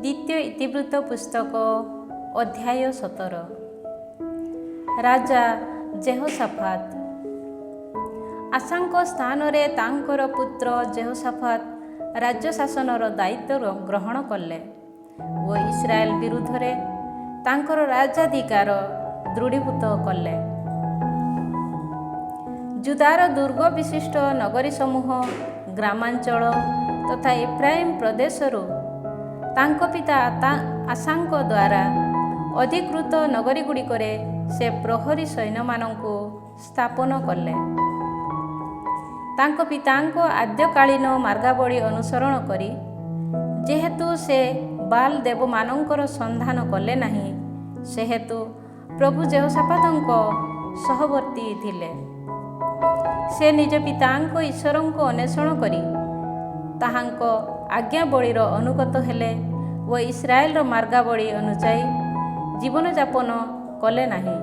ଦ୍ୱିତୀୟ ଇତିବୃତ୍ତ ପୁସ୍ତକ ଅଧ୍ୟାୟ 17। ରାଜା ଜେହୋଶାଫାତ। ଆସାଙ୍କ ସ୍ଥାନରେ ତାଙ୍କର ପୁତ୍ର ଜେହୋଶାଫାତ ରାଜ୍ୟ ଶାସନର ଦାୟିତ୍ୱ ଗ୍ରହଣ କଲେ ଓ ଇସ୍ରାଏଲ ବିରୁଦ୍ଧରେ ତାଙ୍କର ରାଜାଧିକାର ଦୃଢ଼ୀଭୂତ କଲେ। ଜୁଦାର ଦୁର୍ଗ ବିଶିଷ୍ଟ ନଗରୀ ସମୂହ, ଗ୍ରାମାଞ୍ଚଳ ତଥା ଏଫ୍ରାଇମ୍ ପ୍ରଦେଶରୁ ତାଙ୍କ ପିତା ଆସାଙ୍କ ଦ୍ୱାରା ଅଧିକୃତ ନଗରୀଗୁଡ଼ିକରେ ସେ ପ୍ରହରୀ ସୈନ୍ୟମାନଙ୍କୁ ସ୍ଥାପନ କଲେ। ତାଙ୍କ ପିତାଙ୍କ ଆଦ୍ୟକାଳୀନ ମାର୍ଗାବଳୀ ଅନୁସରଣ କରି, ଯେହେତୁ ସେ ବାଲ୍ ଦେବମାନଙ୍କର ସନ୍ଧାନ କଲେ ନାହିଁ, ସେହେତୁ ପ୍ରଭୁ ଜେହୋଶାଫାତଙ୍କ ସହବର୍ତ୍ତୀ ଥିଲେ। ସେ ନିଜ ପିତାଙ୍କ ଈଶ୍ୱରଙ୍କ ଅନ୍ୱେଷଣ କରି ତାହାଙ୍କ ଆଜ୍ଞାବଳୀର ଅନୁଗତ ହେଲେ ଓ ଇସ୍ରାଏଲର ମାର୍ଗାବଳୀ ଅନୁଯାୟୀ ଜୀବନଯାପନ କଲେ ନାହିଁ।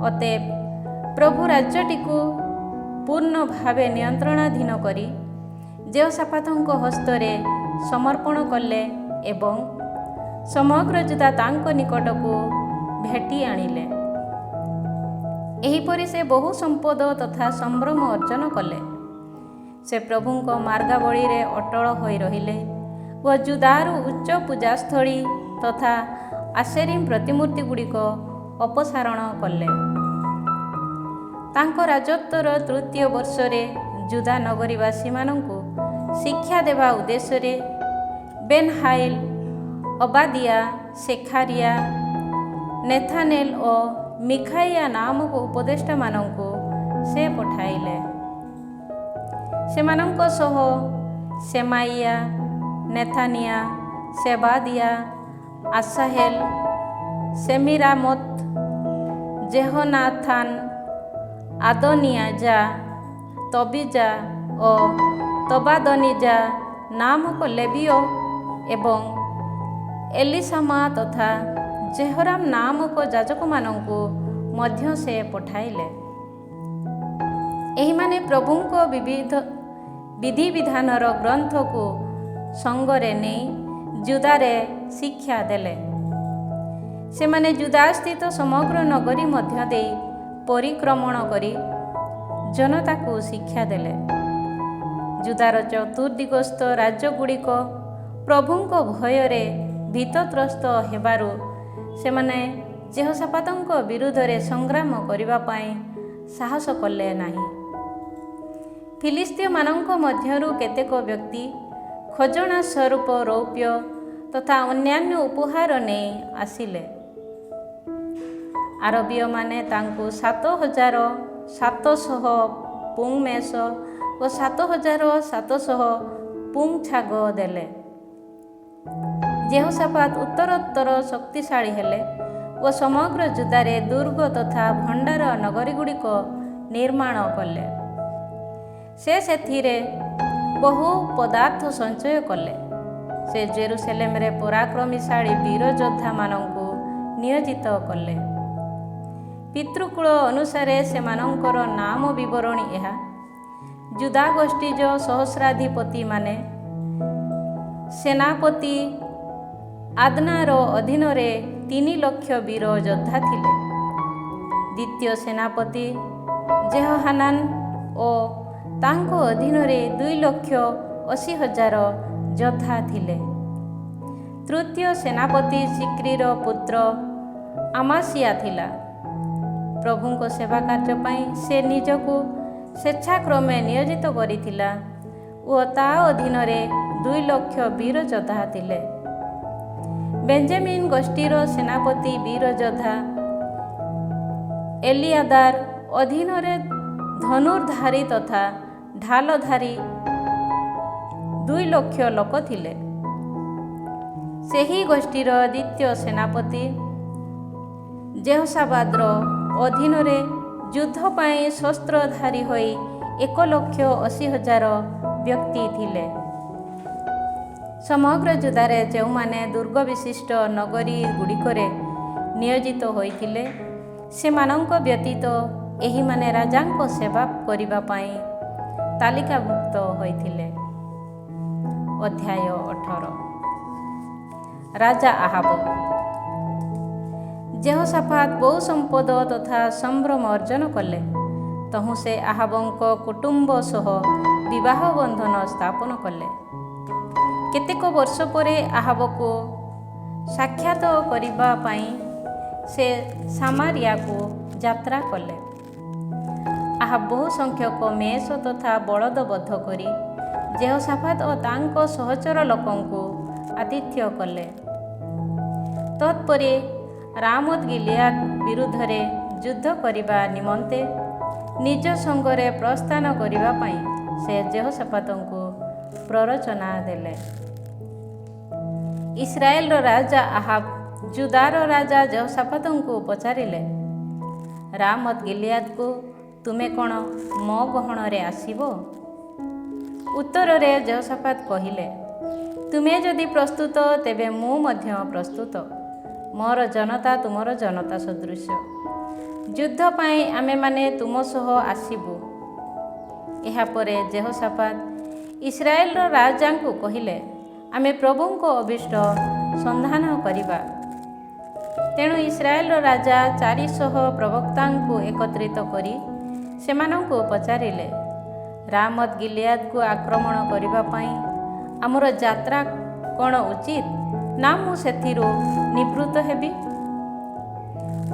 ଅତଏବ ପ୍ରଭୁ ରାଜ୍ୟଟିକୁ ପୂର୍ଣ୍ଣ ଭାବେ ନିୟନ୍ତ୍ରଣାଧୀନ କରି ଜେହୋଶାଫାତଙ୍କ ହସ୍ତରେ ସମର୍ପଣ କଲେ ଏବଂ ସମଗ୍ର ଜୁଦା ତାଙ୍କ ନିକଟକୁ ଭେଟି ଆଣିଲେ। ଏହିପରି ସେ ବହୁ ସମ୍ପଦ ତଥା ସମ୍ଭ୍ରମ ଅର୍ଜନ କଲେ। ସେ ପ୍ରଭୁଙ୍କ ମାର୍ଗାବଳୀରେ ଅଟଳ ହୋଇ ରହିଲେ ଓ ଜୁଦାରୁ ଉଚ୍ଚ ପୂଜାସ୍ଥଳୀ ତଥା ଆସେରିମ୍ ପ୍ରତିମୂର୍ତ୍ତିଗୁଡ଼ିକ ଅପସାରଣ କଲେ। ତାଙ୍କ ରାଜତ୍ୱର ତୃତୀୟ ବର୍ଷରେ ଜୁଦା ନଗରୀବାସୀମାନଙ୍କୁ ଶିକ୍ଷା ଦେବା ଉଦ୍ଦେଶ୍ୟରେ ବେନ୍‌ହାଇଲ୍, ଅବାଦିଆ, ସେଖାରିଆ, ନେଥାନେଲ୍ ଓ ମିଖାଇଆ ନାମକ ଉପଦେଷ୍ଟାମାନଙ୍କୁ ସେ ପଠାଇଲେ। ସେମାନଙ୍କ ସହ ସେମାଇଆ, ନେଥାନିଆ, ସେବାଦିଆ, ଆସାହେଲ, ସେମିରାମୋତ୍, ଜେହୋନାଥାନ, ଆଦୋନିୟାଜା, ତବିଜା ଓ ତବାଦନିଜା ନାମକ ଲେବୀୟ ଏବଂ ଏଲିଶାମା ତଥା ଜେହୋରାମ ନାମକ ଯାଜକମାନଙ୍କୁ ମଧ୍ୟ ସେ ପଠାଇଲେ। ଏହିମାନେ ପ୍ରଭୁଙ୍କ ବିଧିବିଧାନର ଗ୍ରନ୍ଥକୁ ସଙ୍ଗରେ ନେଇ ଜୁଦାରେ ଶିକ୍ଷା ଦେଲେ। ସେମାନେ ଜୁଦାସ୍ଥିତ ସମଗ୍ର ନଗରୀ ମଧ୍ୟ ଦେଇ ପରିକ୍ରମଣ କରି ଜନତାକୁ ଶିକ୍ଷା ଦେଲେ। ଜୁଦାର ଚତୁର୍ଦିଗସ୍ଥ ରାଜ୍ୟଗୁଡ଼ିକ ପ୍ରଭୁଙ୍କ ଭୟରେ ଭୀତତ୍ରସ୍ତ ହେବାରୁ ସେମାନେ ଜେହୋଶାଫାତଙ୍କ ବିରୁଦ୍ଧରେ ସଂଗ୍ରାମ କରିବା ପାଇଁ ସାହସ କଲେ ନାହିଁ। ଫିଲିସ୍ତୀୟମାନଙ୍କ ମଧ୍ୟରୁ କେତେକ ବ୍ୟକ୍ତି ଖଜଣା ସ୍ୱରୂପ ରୌପ୍ୟ ତଥା ଅନ୍ୟାନ୍ୟ ଉପହାର ନେଇ ଆସିଲେ। ଆରବୀୟମାନେ ତାଙ୍କୁ 7,700 ପୁଙ୍ଗ ମେଷ ଓ 7,700 ପୁଙ୍ଗ ଛାଗ ଦେଲେ। ଜେହୋଶାଫାତ ଉତ୍ତରୋତ୍ତର ଶକ୍ତିଶାଳୀ ହେଲେ ଓ ସମଗ୍ର ଜୁଦାରେ ଦୁର୍ଗ ତଥା ଭଣ୍ଡାର ନଗରୀଗୁଡ଼ିକ ନିର୍ମାଣ କଲେ। ସେ ସେଥିରେ ବହୁ ପଦାର୍ଥ ସଞ୍ଚୟ କଲେ। ସେ ଜେରୁସେଲେମରେ ପରାକ୍ରମଶାଳୀ ବୀର ଯୋଦ୍ଧାମାନଙ୍କୁ ନିୟୋଜିତ କଲେ। ପିତୃକୁଳ ଅନୁସାରେ ସେମାନଙ୍କର ନାମ ବିବରଣୀ ଏହା: ଜୁଦା ଗୋଷ୍ଠୀଜ ସହସ୍ରାଧିପତିମାନେ ସେନାପତି ଆଦ୍ନାର ଅଧୀନରେ 3,00,000 ବୀର ଯୋଦ୍ଧା ଥିଲେ। ଦ୍ୱିତୀୟ ସେନାପତି ଜେହୋହାନାନ ଓ ତାଙ୍କ ଅଧୀନରେ 2,80,000 ଯୋଦ୍ଧା ଥିଲେ। ତୃତୀୟ ସେନାପତି ସିକ୍ରିର ପୁତ୍ର ଆମାସିଆ ଥିଲା। ପ୍ରଭୁଙ୍କ ସେବା କାର୍ଯ୍ୟ ପାଇଁ ସେ ନିଜକୁ ସ୍ୱେଚ୍ଛାକ୍ରମେ ନିୟୋଜିତ କରିଥିଲା ଓ ତା ଅଧୀନରେ 2,00,000 ବୀର ଯୋଦ୍ଧା ଥିଲେ। ବେଞ୍ଜାମିନ ଗୋଷ୍ଠୀର ସେନାପତି ବୀର ଯୋଦ୍ଧା ଏଲିଆଦାର ଅଧୀନରେ ଧନୁର୍ଧାରୀ ତଥା ଢାଲଧାରୀ 2,00,000 ଲୋକ ଥିଲେ। ସେହି ଗୋଷ୍ଠୀର ଦ୍ୱିତୀୟ ସେନାପତି ଜେହୋଶାଫାତର ଅଧୀନରେ ଯୁଦ୍ଧ ପାଇଁ ଶସ୍ତ୍ରଧାରୀ ହୋଇ 1,80,000 ବ୍ୟକ୍ତି ଥିଲେ। ସମଗ୍ର ଜୁଦାରେ ଯେଉଁମାନେ ଦୁର୍ଗ ବିଶିଷ୍ଟ ନଗରୀଗୁଡ଼ିକରେ ନିୟୋଜିତ ହୋଇଥିଲେ, ସେମାନଙ୍କ ବ୍ୟତୀତ ଏହିମାନେ ରାଜାଙ୍କ ସେବା କରିବା ପାଇଁ ତାଲିକାଭୁକ୍ତ ହୋଇଥିଲେ। ଅଧ୍ୟାୟ 18। ରାଜା ଆହାବ। ଯେହୋଶାଫାତ ବହୁ ସମ୍ପଦ ତଥା ସମ୍ଭ୍ରମ ଅର୍ଜନ କଲେ। ତହୁଁ ସେ ଆହାବଙ୍କ କୁଟୁମ୍ବ ସହ ବିବାହ ବନ୍ଧନ ସ୍ଥାପନ କଲେ। କେତେକ ବର୍ଷ ପରେ ଆହାବକୁ ସାକ୍ଷାତ କରିବା ପାଇଁ ସେ ସାମାରିଆକୁ ଯାତ୍ରା କଲେ। ଆହାବ ବହୁ ସଂଖ୍ୟକ ମେଷ ତଥା ବଳଦ ବଧ କରି ଯେହୋଶାଫାତ ଓ ତାଙ୍କ ସହଚର ଲୋକଙ୍କୁ ଆତିଥ୍ୟ କଲେ। ତତ୍ପରେ ରାମୋତ ଗିଲିଆଦ ବିରୁଦ୍ଧରେ ଯୁଦ୍ଧ କରିବା ନିମନ୍ତେ ନିଜ ସଙ୍ଗରେ ପ୍ରସ୍ଥାନ କରିବା ପାଇଁ ସେ ଯେହୋଶାଫାତଙ୍କୁ ପ୍ରରୋଚନା ଦେଲେ। ଇସ୍ରାଏଲର ରାଜା ଆହାବ ଜୁଦାର ରାଜା ଯେହୋଶାଫାତଙ୍କୁ ପଚାରିଲେ, ରାମୋତ ଗିଲିଆଦକୁ ତୁମେ କ'ଣ ମୋ ଗହଣରେ ଆସିବ? ଉତ୍ତରରେ ଯେହୋଶାଫାତ କହିଲେ, ତୁମେ ଯଦି ପ୍ରସ୍ତୁତ ତେବେ ମୁଁ ମଧ୍ୟ ପ୍ରସ୍ତୁତ। ମୋର ଜନତା ତୁମର ଜନତା ସଦୃଶ। ଯୁଦ୍ଧ ପାଇଁ ଆମେମାନେ ତୁମ ସହ ଆସିବୁ। ଏହାପରେ ଯେହୋଶାଫାତ ଇସ୍ରାଏଲର ରାଜାଙ୍କୁ କହିଲେ, ଆମେ ପ୍ରଭୁଙ୍କ ଅଭୀଷ୍ଟ ସନ୍ଧାନ କରିବା। ତେଣୁ ଇସ୍ରାଏଲର ରାଜା 400 ପ୍ରବକ୍ତାଙ୍କୁ ଏକତ୍ରିତ କରି ସେମାନଙ୍କୁ ପଚାରିଲେ, ରାମୋତ ଗିଲିଆଦକୁ ଆକ୍ରମଣ କରିବା ପାଇଁ ଆମର ଯାତ୍ରା କ'ଣ ଉଚିତ, ନା ମୁଁ ସେଥିରୁ ନିବୃତ୍ତ ହେବି?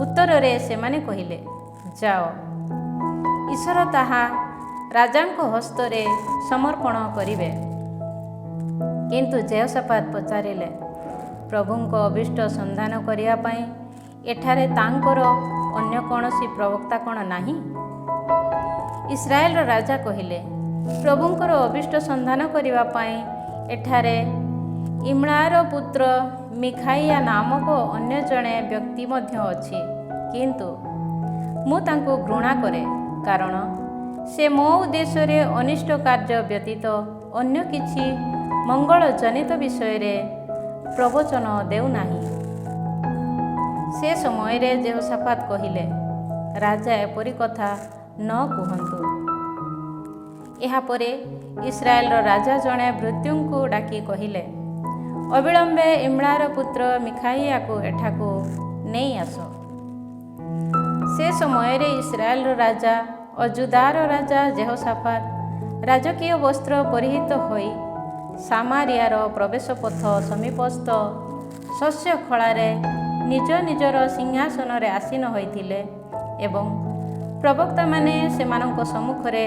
ଉତ୍ତରରେ ସେମାନେ କହିଲେ, ଯାଅ, ଈଶ୍ୱର ତାହା ରାଜାଙ୍କ ହସ୍ତରେ ସମର୍ପଣ କରିବେ। କିନ୍ତୁ ଯେହୋଶାଫାତ ପଚାରିଲେ, ପ୍ରଭୁଙ୍କ ଅଭୀଷ୍ଟ ସନ୍ଧାନ କରିବା ପାଇଁ ଏଠାରେ ତାଙ୍କର ଅନ୍ୟ କୌଣସି ପ୍ରବକ୍ତା କ'ଣ ନାହିଁ? ଇସ୍ରାଏଲର ରାଜା କହିଲେ, ପ୍ରଭୁଙ୍କର ଅଭୀଷ୍ଟ ସନ୍ଧାନ କରିବା ପାଇଁ ଏଠାରେ ଇମ୍ଳାର ପୁତ୍ର ମିଖାଇଆ ନାମକ ଅନ୍ୟ ଜଣେ ବ୍ୟକ୍ତି ମଧ୍ୟ ଅଛି। କିନ୍ତୁ ମୁଁ ତାଙ୍କୁ ଘୃଣା କରେ, କାରଣ ସେ ମୋ ଉଦ୍ଦେଶ୍ୟରେ ଅନିଷ୍ଟ କାର୍ଯ୍ୟ ବ୍ୟତୀତ ଅନ୍ୟ କିଛି ମଙ୍ଗଳଜନିତ ବିଷୟରେ ପ୍ରବଚନ ଦେଉନାହିଁ। ସେ ସମୟରେ ଯେହୋଶାଫାତ କହିଲେ, ରାଜା ଏପରି କଥା ନ କୁହନ୍ତୁ। ଏହାପରେ ଇସ୍ରାଏଲର ରାଜା ଜଣେ ଭୃତ୍ୟୁଙ୍କୁ ଡାକି କହିଲେ, ଅବିଳମ୍ବେ ଇମ୍ଳାର ପୁତ୍ର ମିଖାଇଆକୁ ଏଠାକୁ ନେଇ ଆସ। ସେ ସମୟରେ ଇସ୍ରାଏଲର ରାଜା ଓ ଜୁଦାର ରାଜା ଯେହୋଶାଫାତ ରାଜକୀୟ ବସ୍ତ୍ର ପରିହିତ ହୋଇ ସାମାରିଆର ପ୍ରବେଶ ପଥ ସମୀପସ୍ଥ ଶସ୍ୟ ଖଳାରେ ନିଜ ନିଜର ସିଂହାସନରେ ଆସୀନ ହୋଇଥିଲେ ଏବଂ ପ୍ରବକ୍ତାମାନେ ସେମାନଙ୍କ ସମ୍ମୁଖରେ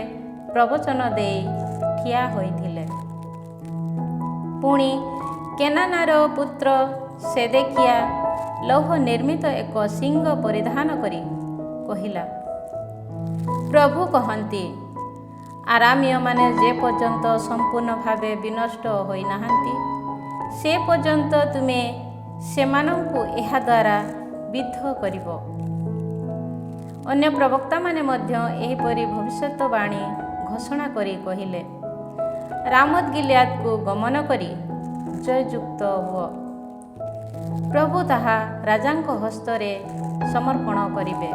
ପ୍ରବଚନ ଦେଇ ଠିଆ ହୋଇଥିଲେ। ପୁଣି କେନାନାର ପୁତ୍ର ସେଦେକିଆ ଲୌହ ନିର୍ମିତ ଏକ ସିଂହ ପରିଧାନ କରି କହିଲା, ପ୍ରଭୁ କହନ୍ତି, ଆରାମୀୟମାନେ ଯେ ପର୍ଯ୍ୟନ୍ତ ସମ୍ପୂର୍ଣ୍ଣ ଭାବେ ବିନଷ୍ଟ ହୋଇନାହାନ୍ତି, ସେ ପର୍ଯ୍ୟନ୍ତ ତୁମେ ସେମାନଙ୍କୁ ଏହାଦ୍ୱାରା ବିଦ୍ଧ କରିବ। ଅନ୍ୟ ପ୍ରବକ୍ତାମାନେ ମଧ୍ୟ ଏହିପରି ଭବିଷ୍ୟତବାଣୀ ଘୋଷଣା କରି କହିଲେ, ରାମୋତ ଗିଲିଆଦକୁ ଗମନ କରି ଜୟଯୁକ୍ତ ହୁଅ। ପ୍ରଭୁ ତାହା ରାଜାଙ୍କ ହସ୍ତରେ ସମର୍ପଣ କରିବେ।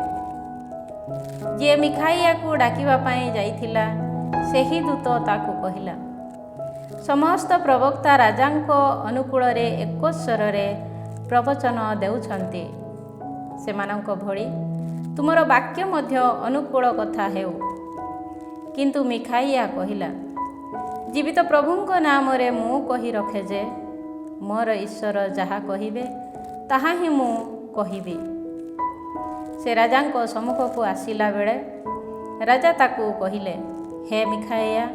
ଯିଏ ମିଖାଇଆକୁ ଡାକିବା ପାଇଁ ଯାଇଥିଲା, ସେହି ଦୂତ ତାକୁ କହିଲା, ସମସ୍ତ ପ୍ରବକ୍ତା ରାଜାଙ୍କ ଅନୁକୂଳରେ ଏକ ସ୍ୱରରେ ପ୍ରବଚନ ଦେଉଛନ୍ତି। ସେମାନଙ୍କ ଭଳି ତୁମର ବାକ୍ୟ ମଧ୍ୟ ଅନୁକୂଳ କଥା ହେଉ। କିନ୍ତୁ ମିଖାଇଆ କହିଲା, ଜୀବିତ ପ୍ରଭୁଙ୍କ ନାମରେ ମୁଁ କହି ରଖେ ଯେ, ମୋର ଈଶ୍ୱର ଯାହା କହିବେ ତାହା ହିଁ ମୁଁ କହିବି। ସେ ରାଜାଙ୍କ ସମ୍ମୁଖକୁ ଆସିଲା ବେଳେ ରାଜା ତାକୁ କହିଲେ, ହେ ମିଖାଇଆ,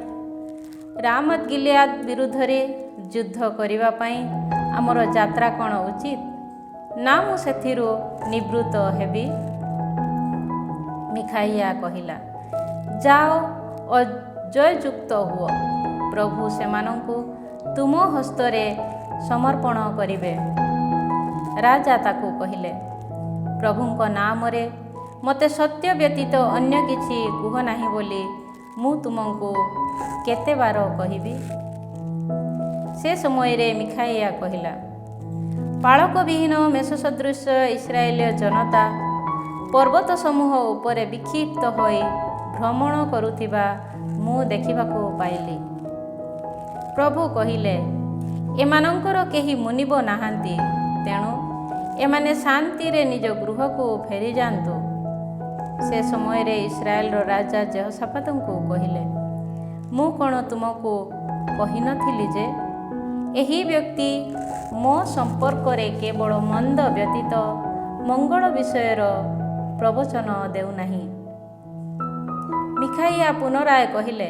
ରାମୋତ ଗିଲିଆଦ ବିରୁଦ୍ଧରେ ଯୁଦ୍ଧ କରିବା ପାଇଁ ଆମର ଯାତ୍ରା କ'ଣ ଉଚିତ, ନା ମୁଁ ସେଥିରୁ ନିବୃତ୍ତ ହେବି? ମିଖାଇଆ କହିଲା, ଯାଅ ଓ ଜୟଯୁକ୍ତ ହୁଅ। ପ୍ରଭୁ ସେମାନଙ୍କୁ ତୁମ ହସ୍ତରେ ସମର୍ପଣ କରିବେ। ରାଜା ତାକୁ କହିଲେ, ପ୍ରଭୁଙ୍କ ନାମରେ ମୋତେ ସତ୍ୟ ବ୍ୟତୀତ ଅନ୍ୟ କିଛି କୁହ ନାହିଁ ବୋଲି ମୁଁ ତୁମକୁ କେତେବାର କହିବି? ସେ ସମୟରେ ମିଖାଇଆ କହିଲା, ପାଳକବିହୀନ ମେଷ ସଦୃଶ ଇସ୍ରାଏଲୀୟ ଜନତା ପର୍ବତ ସମୂହ ଉପରେ ବିକ୍ଷିପ୍ତ ହୋଇ ଭ୍ରମଣ କରୁଥିବା ମୁଁ ଦେଖିବାକୁ ପାଇଲି। ପ୍ରଭୁ କହିଲେ, ଏମାନଙ୍କର କେହି ମୁନିବ ନାହାନ୍ତି, ତେଣୁ ଏମାନେ ଶାନ୍ତିରେ ନିଜ ଗୃହକୁ ଫେରିଯାଆନ୍ତୁ। ସେ ସମୟରେ ଇସ୍ରାଏଲର ରାଜା ଯେହୋଶାଫାତଙ୍କୁ କହିଲେ, ମୁଁ କ'ଣ ତୁମକୁ କହିନଥିଲି ଯେ ଏହି ବ୍ୟକ୍ତି ମୋ ସମ୍ପର୍କରେ କେବଳ ମନ୍ଦ ବ୍ୟତୀତ ମଙ୍ଗଳ ବିଷୟର ପ୍ରବଚନ ଦେଉନାହିଁ। ମିଖାଇଆ ପୁନରାୟ କହିଲେ,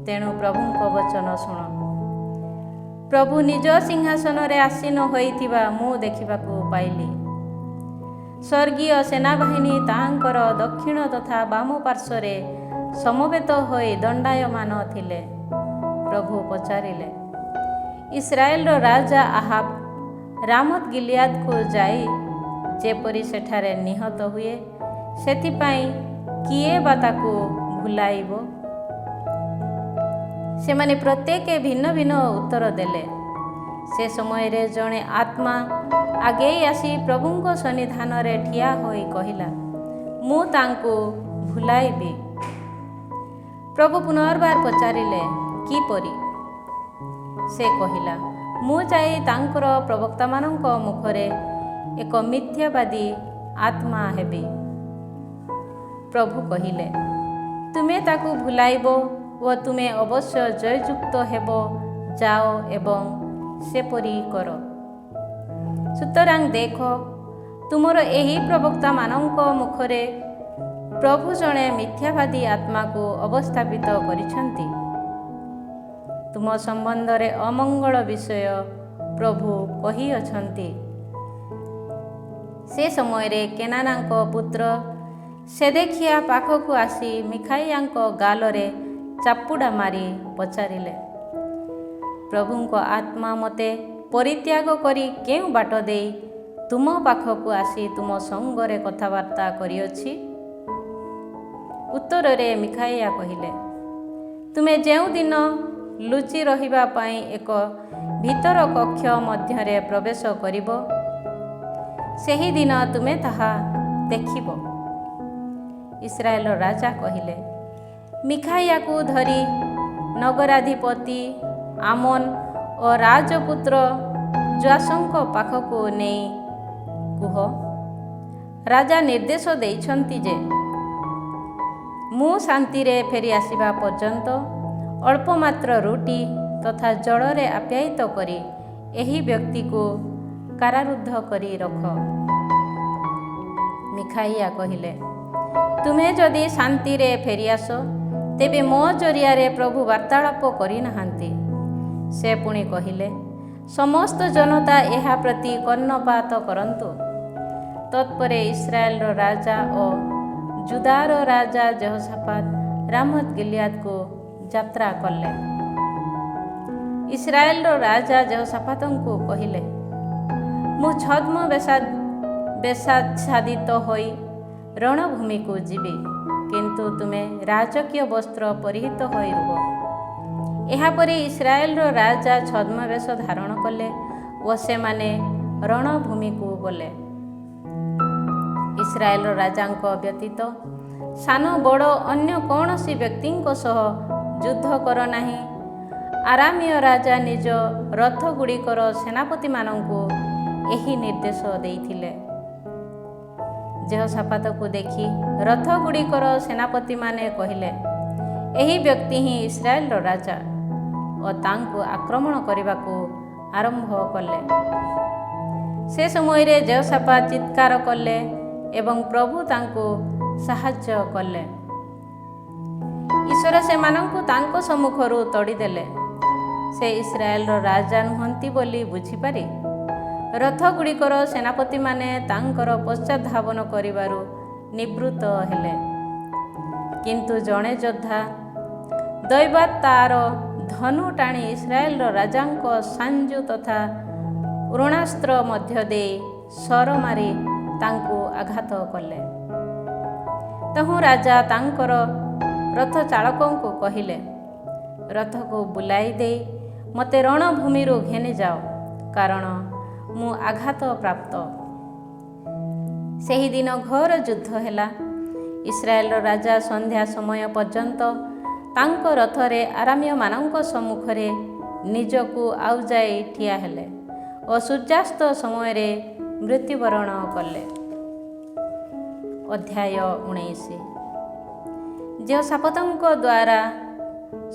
ତେଣୁ ପ୍ରଭୁଙ୍କ ବଚନ ଶୁଣ। ପ୍ରଭୁ ନିଜ ସିଂହାସନରେ ଆସୀନ ହୋଇଥିବା ମୁଁ ଦେଖିବାକୁ ପାଇଲି। ସ୍ୱର୍ଗୀୟ ସେନାବାହିନୀ ତାହାଙ୍କର ଦକ୍ଷିଣ ତଥା ବାମ ପାର୍ଶ୍ୱରେ ସମବେତ ହୋଇ ଦଣ୍ଡାୟମାନ ଥିଲେ। ପ୍ରଭୁ ପଚାରିଲେ, ଇସ୍ରାଏଲର ରାଜା ଆହାବ ରାମୋତ ଗିଲିଆଦକୁ ଯାଇ ଯେପରି ସେଠାରେ ନିହତ ହୁଏ, ସେଥିପାଇଁ କିଏ ବା ତାକୁ ଭୁଲାଇବ? ସେମାନେ ପ୍ରତ୍ୟେକ ଭିନ୍ନ ଭିନ୍ନ ଉତ୍ତର ଦେଲେ। ସେ ସମୟରେ ଜଣେ ଆତ୍ମା ଆଗେଇ ଆସି ପ୍ରଭୁଙ୍କ ସନ୍ନିଧାନରେ ଠିଆ ହୋଇ କହିଲା, ମୁଁ ତାଙ୍କୁ ଭୁଲାଇବି। ପ୍ରଭୁ ପୁନର୍ବାର ପଚାରିଲେ, କିପରି? ସେ କହିଲା, ମୁଁ ଯାଇ ତାଙ୍କର ପ୍ରବକ୍ତାମାନଙ୍କ ମୁଖରେ ଏକ ମିଥ୍ୟାବାଦୀ ଆତ୍ମା ହେବି। ପ୍ରଭୁ କହିଲେ, ତୁମେ ତାକୁ ଭୁଲାଇବ ଓ ତୁମେ ଅବଶ୍ୟ ଜୟଯୁକ୍ତ ହେବ। ଯାଅ ଏବଂ ସେପରି କର। ସୁତରାଂ ଦେଖ, ତୁମର ଏହି ପ୍ରବକ୍ତାମାନଙ୍କ ମୁଖରେ ପ୍ରଭୁ ଜଣେ ମିଥ୍ୟାବାଦୀ ଆତ୍ମାକୁ ଅବସ୍ଥାପିତ କରିଛନ୍ତି। ତୁମ ସମ୍ବନ୍ଧରେ ଅମଙ୍ଗଳ ବିଷୟ ପ୍ରଭୁ କହିଅଛନ୍ତି। ସେ ସମୟରେ କେନାନାଙ୍କ ପୁତ୍ର ସେଦେଖିଆ ପାଖକୁ ଆସି ମିଖାଇଆଙ୍କ ଗାଲରେ ଚାପୁଡ଼ା ମାରି ପଚାରିଲେ, ପ୍ରଭୁଙ୍କ ଆତ୍ମା ମୋତେ ପରିତ୍ୟାଗ କରି କେଉଁ ବାଟ ଦେଇ ତୁମ ପାଖକୁ ଆସି ତୁମ ସଙ୍ଗରେ କଥାବାର୍ତ୍ତା କରିଅଛି? ଉତ୍ତରରେ ମିଖାଇଆ କହିଲେ, ତୁମେ ଯେଉଁଦିନ ଲୁଚି ରହିବା ପାଇଁ ଏକ ଭିତର କକ୍ଷ ମଧ୍ୟରେ ପ୍ରବେଶ କରିବ, ସେହିଦିନ ତୁମେ ତାହା ଦେଖିବ। ଇସ୍ରାଏଲର ରାଜା କହିଲେ, ମିଖାଇଆକୁ ଧରି ନଗରାଧିପତି ଆମନ ଓ ରାଜପୁତ୍ର ଯୋଆସଙ୍କ ପାଖକୁ ନେଇ କୁହ, ରାଜା ନିର୍ଦ୍ଦେଶ ଦେଇଛନ୍ତି ଯେ ମୁଁ ଶାନ୍ତିରେ ଫେରି ଆସିବା ପର୍ଯ୍ୟନ୍ତ ଅଳ୍ପ ମାତ୍ର ରୁଟି ତଥା ଜଳରେ ଆପ୍ୟାୟିତ କରି ଏହି ବ୍ୟକ୍ତିକୁ କାରାରୁଦ୍ଧ କରି ରଖ। ମିଖାଇଆ କହିଲେ, ତୁମେ ଯଦି ଶାନ୍ତିରେ ଫେରିଆସ, ତେବେ ମୋ ଜରିଆରେ ପ୍ରଭୁ ବାର୍ତ୍ତାଳାପ କରିନାହାନ୍ତି। ସେ ପୁଣି କହିଲେ, ସମସ୍ତ ଜନତା ଏହା ପ୍ରତି କର୍ଣ୍ଣପାତ କରନ୍ତୁ। ତତ୍ପରେ ଇସ୍ରାଏଲର ରାଜା ଓ ଜୁଦାର ରାଜା ଯେହୋଶାଫାତ ରାମୋତ ଗିଲିଆଦକୁ ଯାତ୍ରା କଲେ। ଇସ୍ରାଏଲର ରାଜା ଯେହୋଶାଫାତଙ୍କୁ କହିଲେ, ମୁଁ ଛଦ୍ମ ବେଶାଚ୍ଛାଦିତ ହୋଇ ରଣଭୂମିକୁ ଯିବି, କିନ୍ତୁ ତୁମେ ରାଜକୀୟ ବସ୍ତ୍ର ପରିହିତ ହୋଇ ରୁହ। ଏହାପରେ ଇସ୍ରାଏଲର ରାଜା ଛଦ୍ମବେଶ ଧାରଣ କଲେ ଓ ସେମାନେ ରଣଭୂମିକୁ ଗଲେ। ଇସ୍ରାଏଲର ରାଜାଙ୍କ ବ୍ୟତୀତ ସାନ ବଡ଼ ଅନ୍ୟ କୌଣସି ବ୍ୟକ୍ତିଙ୍କ ସହ ଯୁଦ୍ଧ କର ନାହିଁ। ଆରାମୀୟ ରାଜା ନିଜ ରଥଗୁଡ଼ିକର ସେନାପତିମାନଙ୍କୁ ଏହି ନିର୍ଦ୍ଦେଶ ଦେଇଥିଲେ। ଯେହୋଶାଫାତକୁ ଦେଖି ରଥଗୁଡ଼ିକର ସେନାପତିମାନେ କହିଲେ, ଏହି ବ୍ୟକ୍ତି ହିଁ ଇସ୍ରାଏଲର ରାଜା, ଓ ତାଙ୍କୁ ଆକ୍ରମଣ କରିବାକୁ ଆରମ୍ଭ କଲେ। ସେ ସମୟରେ ଯେହୋଶାଫାତ ଚିତ୍କାର କଲେ ଏବଂ ପ୍ରଭୁ ତାଙ୍କୁ ସାହାଯ୍ୟ କଲେ। ଈଶ୍ୱର ସେମାନଙ୍କୁ ତାଙ୍କ ସମ୍ମୁଖରୁ ତଡ଼ିଦେଲେ। ସେ ଇସ୍ରାଏଲର ରାଜା ନୁହନ୍ତି ବୋଲି ବୁଝିପାରି ରଥଗୁଡ଼ିକର ସେନାପତିମାନେ ତାଙ୍କର ପଶ୍ଚାତଧାବନ କରିବାରୁ ନିବୃତ୍ତ ହେଲେ। କିନ୍ତୁ ଜଣେ ଯୋଦ୍ଧା ଦୈବାତ ତାର ଧନୁ ଟାଣି ଇସ୍ରାଏଲର ରାଜାଙ୍କ ସାଞ୍ଜୁ ତଥା ଋଣାସ୍ତ୍ର ମଧ୍ୟ ଦେଇ ଶର ମାରି ତାଙ୍କୁ ଆଘାତ କଲେ। ତହୁଁ ରାଜା ତାଙ୍କର ରଥ ଚାଳକଙ୍କୁ କହିଲେ, ରଥକୁ ବୁଲାଇ ଦେଇ ମୋତେ ରଣଭୂମିରୁ ଘେନିଯାଅ, କାରଣ ମୁଁ ଆଘାତ ପ୍ରାପ୍ତ। ସେହିଦିନ ଘୋର ଯୁଦ୍ଧ ହେଲା। ଇସ୍ରାଏଲର ରାଜା ସନ୍ଧ୍ୟା ସମୟ ପର୍ଯ୍ୟନ୍ତ ତାଙ୍କ ରଥରେ ଆରାମୀୟମାନଙ୍କ ସମ୍ମୁଖରେ ନିଜକୁ ଆଉଜାଇ ଠିଆ ହେଲେ ଓ ସୂର୍ଯ୍ୟାସ୍ତ ସମୟରେ ମୃତ୍ୟୁବରଣ କଲେ। ଅଧ୍ୟାୟ 19। ଯେହୋଶାଫାତଙ୍କ ଦ୍ୱାରା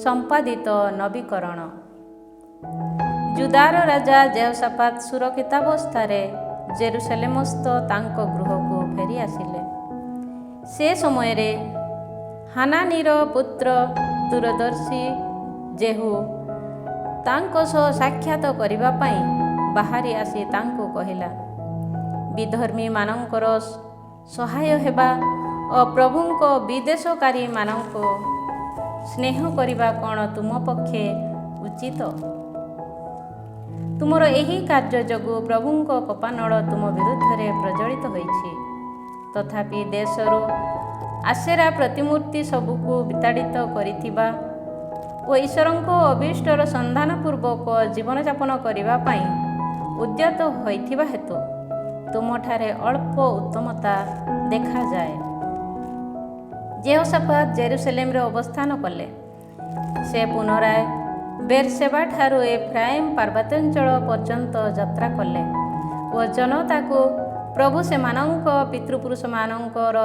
ସମ୍ପାଦିତ ନବୀକରଣ। ଜୁଦାର ରାଜା ଯେହୋଶାଫାତ ସୁରକ୍ଷିତାବସ୍ଥାରେ ଜେରୁସାଲେମସ୍ଥ ତାଙ୍କ ଗୃହକୁ ଫେରି ଆସିଲେ। ସେ ସମୟରେ ହାନାନୀର ପୁତ୍ର ଦୂରଦର୍ଶୀ ଜେହୁ ତାଙ୍କ ସହ ସାକ୍ଷାତ କରିବା ପାଇଁ ବାହାରି ଆସି ତାଙ୍କୁ କହିଲା, ବିଧର୍ମୀମାନଙ୍କର ସହାୟ ହେବା ଓ ପ୍ରଭୁଙ୍କ ବିଦ୍ୱେଷକାରୀମାନଙ୍କୁ ସ୍ନେହ କରିବା କ'ଣ ତୁମ ପକ୍ଷେ ଉଚିତ? ତୁମର ଏହି କାର୍ଯ୍ୟ ଯୋଗୁଁ ପ୍ରଭୁଙ୍କ କୋପାନଳ ତୁମ ବିରୁଦ୍ଧରେ ପ୍ରଜ୍ୱଳିତ ହୋଇଛି। ତଥାପି ଦେଶରୁ ଆସେରା ପ୍ରତିମୂର୍ତ୍ତି ସବୁକୁ ବିତାଡ଼ିତ କରିଥିବା ଓ ଈଶ୍ୱରଙ୍କ ଅଭୀଷ୍ଟର ସନ୍ଧାନପୂର୍ବକ ଜୀବନଯାପନ କରିବା ପାଇଁ ଉଦ୍ୟତ ହୋଇଥିବା ହେତୁ ତୁମଠାରେ ଅଳ୍ପ ଉତ୍ତମତା ଦେଖାଯାଏ। ଯେହୋଶାଫାତ ଜେରୁସାଲେମରେ ଅବସ୍ଥାନ କଲେ। ସେ ପୁନରାୟ ବେର୍ସେବାଠାରୁ ଏଫ୍ରାଇମ୍ ପାର୍ବତ୍ୟାଞ୍ଚଳ ପର୍ଯ୍ୟନ୍ତ ଯାତ୍ରା କଲେ ଓ ଜନତାକୁ ପ୍ରଭୁ ସେମାନଙ୍କ ପିତୃପୁରୁଷମାନଙ୍କର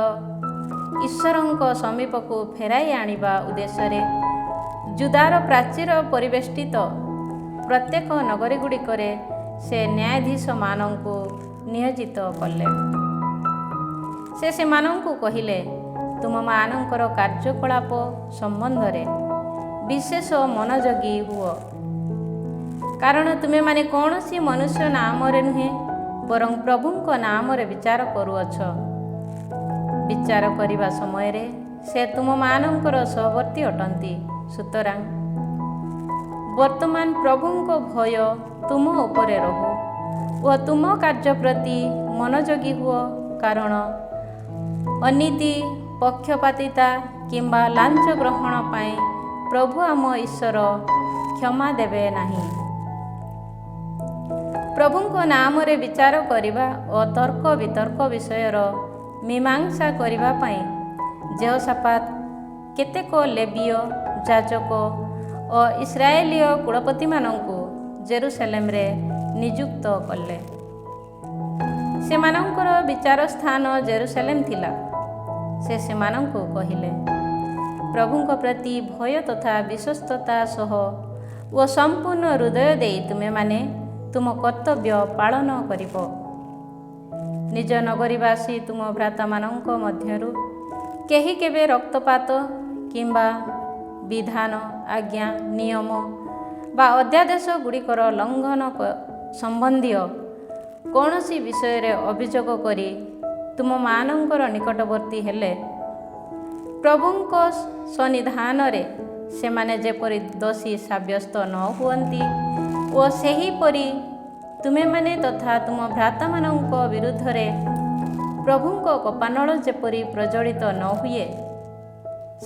ଈଶ୍ୱରଙ୍କ ସମୀପକୁ ଫେରାଇ ଆଣିବା ଉଦ୍ଦେଶ୍ୟରେ ଜୁଦାର ପ୍ରାଚୀର ପରିବେଷ୍ଟିତ ପ୍ରତ୍ୟେକ ନଗରୀଗୁଡ଼ିକରେ ସେ ନ୍ୟାୟାଧୀଶମାନଙ୍କୁ ନିୟୋଜିତ କଲେ। ସେ ସେମାନଙ୍କୁ କହିଲେ, ତୁମମାନଙ୍କର କାର୍ଯ୍ୟକଳାପ ସମ୍ବନ୍ଧରେ ବିଶେଷ ମନୋଯୋଗୀ ହୁଅ, କାରଣ ତୁମେମାନେ କୌଣସି ମନୁଷ୍ୟ ନାମରେ ନୁହେଁ ବରଂ ପ୍ରଭୁଙ୍କ ନାମରେ ବିଚାର କରୁଅଛ। ବିଚାର କରିବା ସମୟରେ ସେ ତୁମମାନଙ୍କର ସହବର୍ତ୍ତୀ ଅଟନ୍ତି। ସୁତରାଂ ବର୍ତ୍ତମାନ ପ୍ରଭୁଙ୍କ ଭୟ ତୁମ ଉପରେ ରହୁ ଓ ତୁମ କାର୍ଯ୍ୟ ପ୍ରତି ମନୋଯୋଗୀ ହୁଅ, କାରଣ ଅନୀତି, ପକ୍ଷପାତିତା କିମ୍ବା ଲାଞ୍ଚ ଗ୍ରହଣ ପାଇଁ ପ୍ରଭୁ ଆମ ଈଶ୍ୱର କ୍ଷମା ଦେବେ ନାହିଁ। ପ୍ରଭୁଙ୍କ ନାମରେ ବିଚାର କରିବା ଓ ତର୍କ ବିତର୍କ ବିଷୟର ମୀମାଂସା କରିବା ପାଇଁ ଯେହୋଶାଫାତ କେତେକ ଲେବୀୟ, ଯାଜକ ଓ ଇସ୍ରାଏଲୀୟ କୁଳପତିମାନଙ୍କୁ ଜେରୁସାଲେମରେ ନିଯୁକ୍ତ କଲେ। ସେମାନଙ୍କର ବିଚାର ସ୍ଥାନ ଜେରୁସାଲେମ ଥିଲା। ସେ ସେମାନଙ୍କୁ କହିଲେ, ପ୍ରଭୁଙ୍କ ପ୍ରତି ଭୟ ତଥା ବିଶ୍ୱସ୍ତତା ସହ ଓ ସମ୍ପୂର୍ଣ୍ଣ ହୃଦୟ ଦେଇ ତୁମେମାନେ ତୁମ କର୍ତ୍ତବ୍ୟ ପାଳନ କରିବ। ନିଜ ନଗରୀବାସୀ ତୁମ ଭ୍ରାତାମାନଙ୍କ ମଧ୍ୟରୁ କେହି କେବେ ରକ୍ତପାତ କିମ୍ବା ବିଧାନ, ଆଜ୍ଞା, ନିୟମ ବା ଅଧ୍ୟାଦେଶ ଗୁଡ଼ିକର ଲଙ୍ଘନ ସମ୍ବନ୍ଧୀୟ କୌଣସି ବିଷୟରେ ଅଭିଯୋଗ କରି ତୁମମାନଙ୍କର ନିକଟବର୍ତ୍ତୀ ହେଲେ, ପ୍ରଭୁଙ୍କ ସନ୍ନିଧାନରେ ସେମାନେ ଯେପରି ଦୋଷୀ ସାବ୍ୟସ୍ତ ନ ହୁଅନ୍ତି ଓ ସେହିପରି ତୁମେମାନେ ତଥା ତୁମ ଭ୍ରାତାମାନଙ୍କ ବିରୁଦ୍ଧରେ ପ୍ରଭୁଙ୍କ କୋପାନଳ ଯେପରି ପ୍ରଜ୍ୱଳିତ ନ ହୁଏ,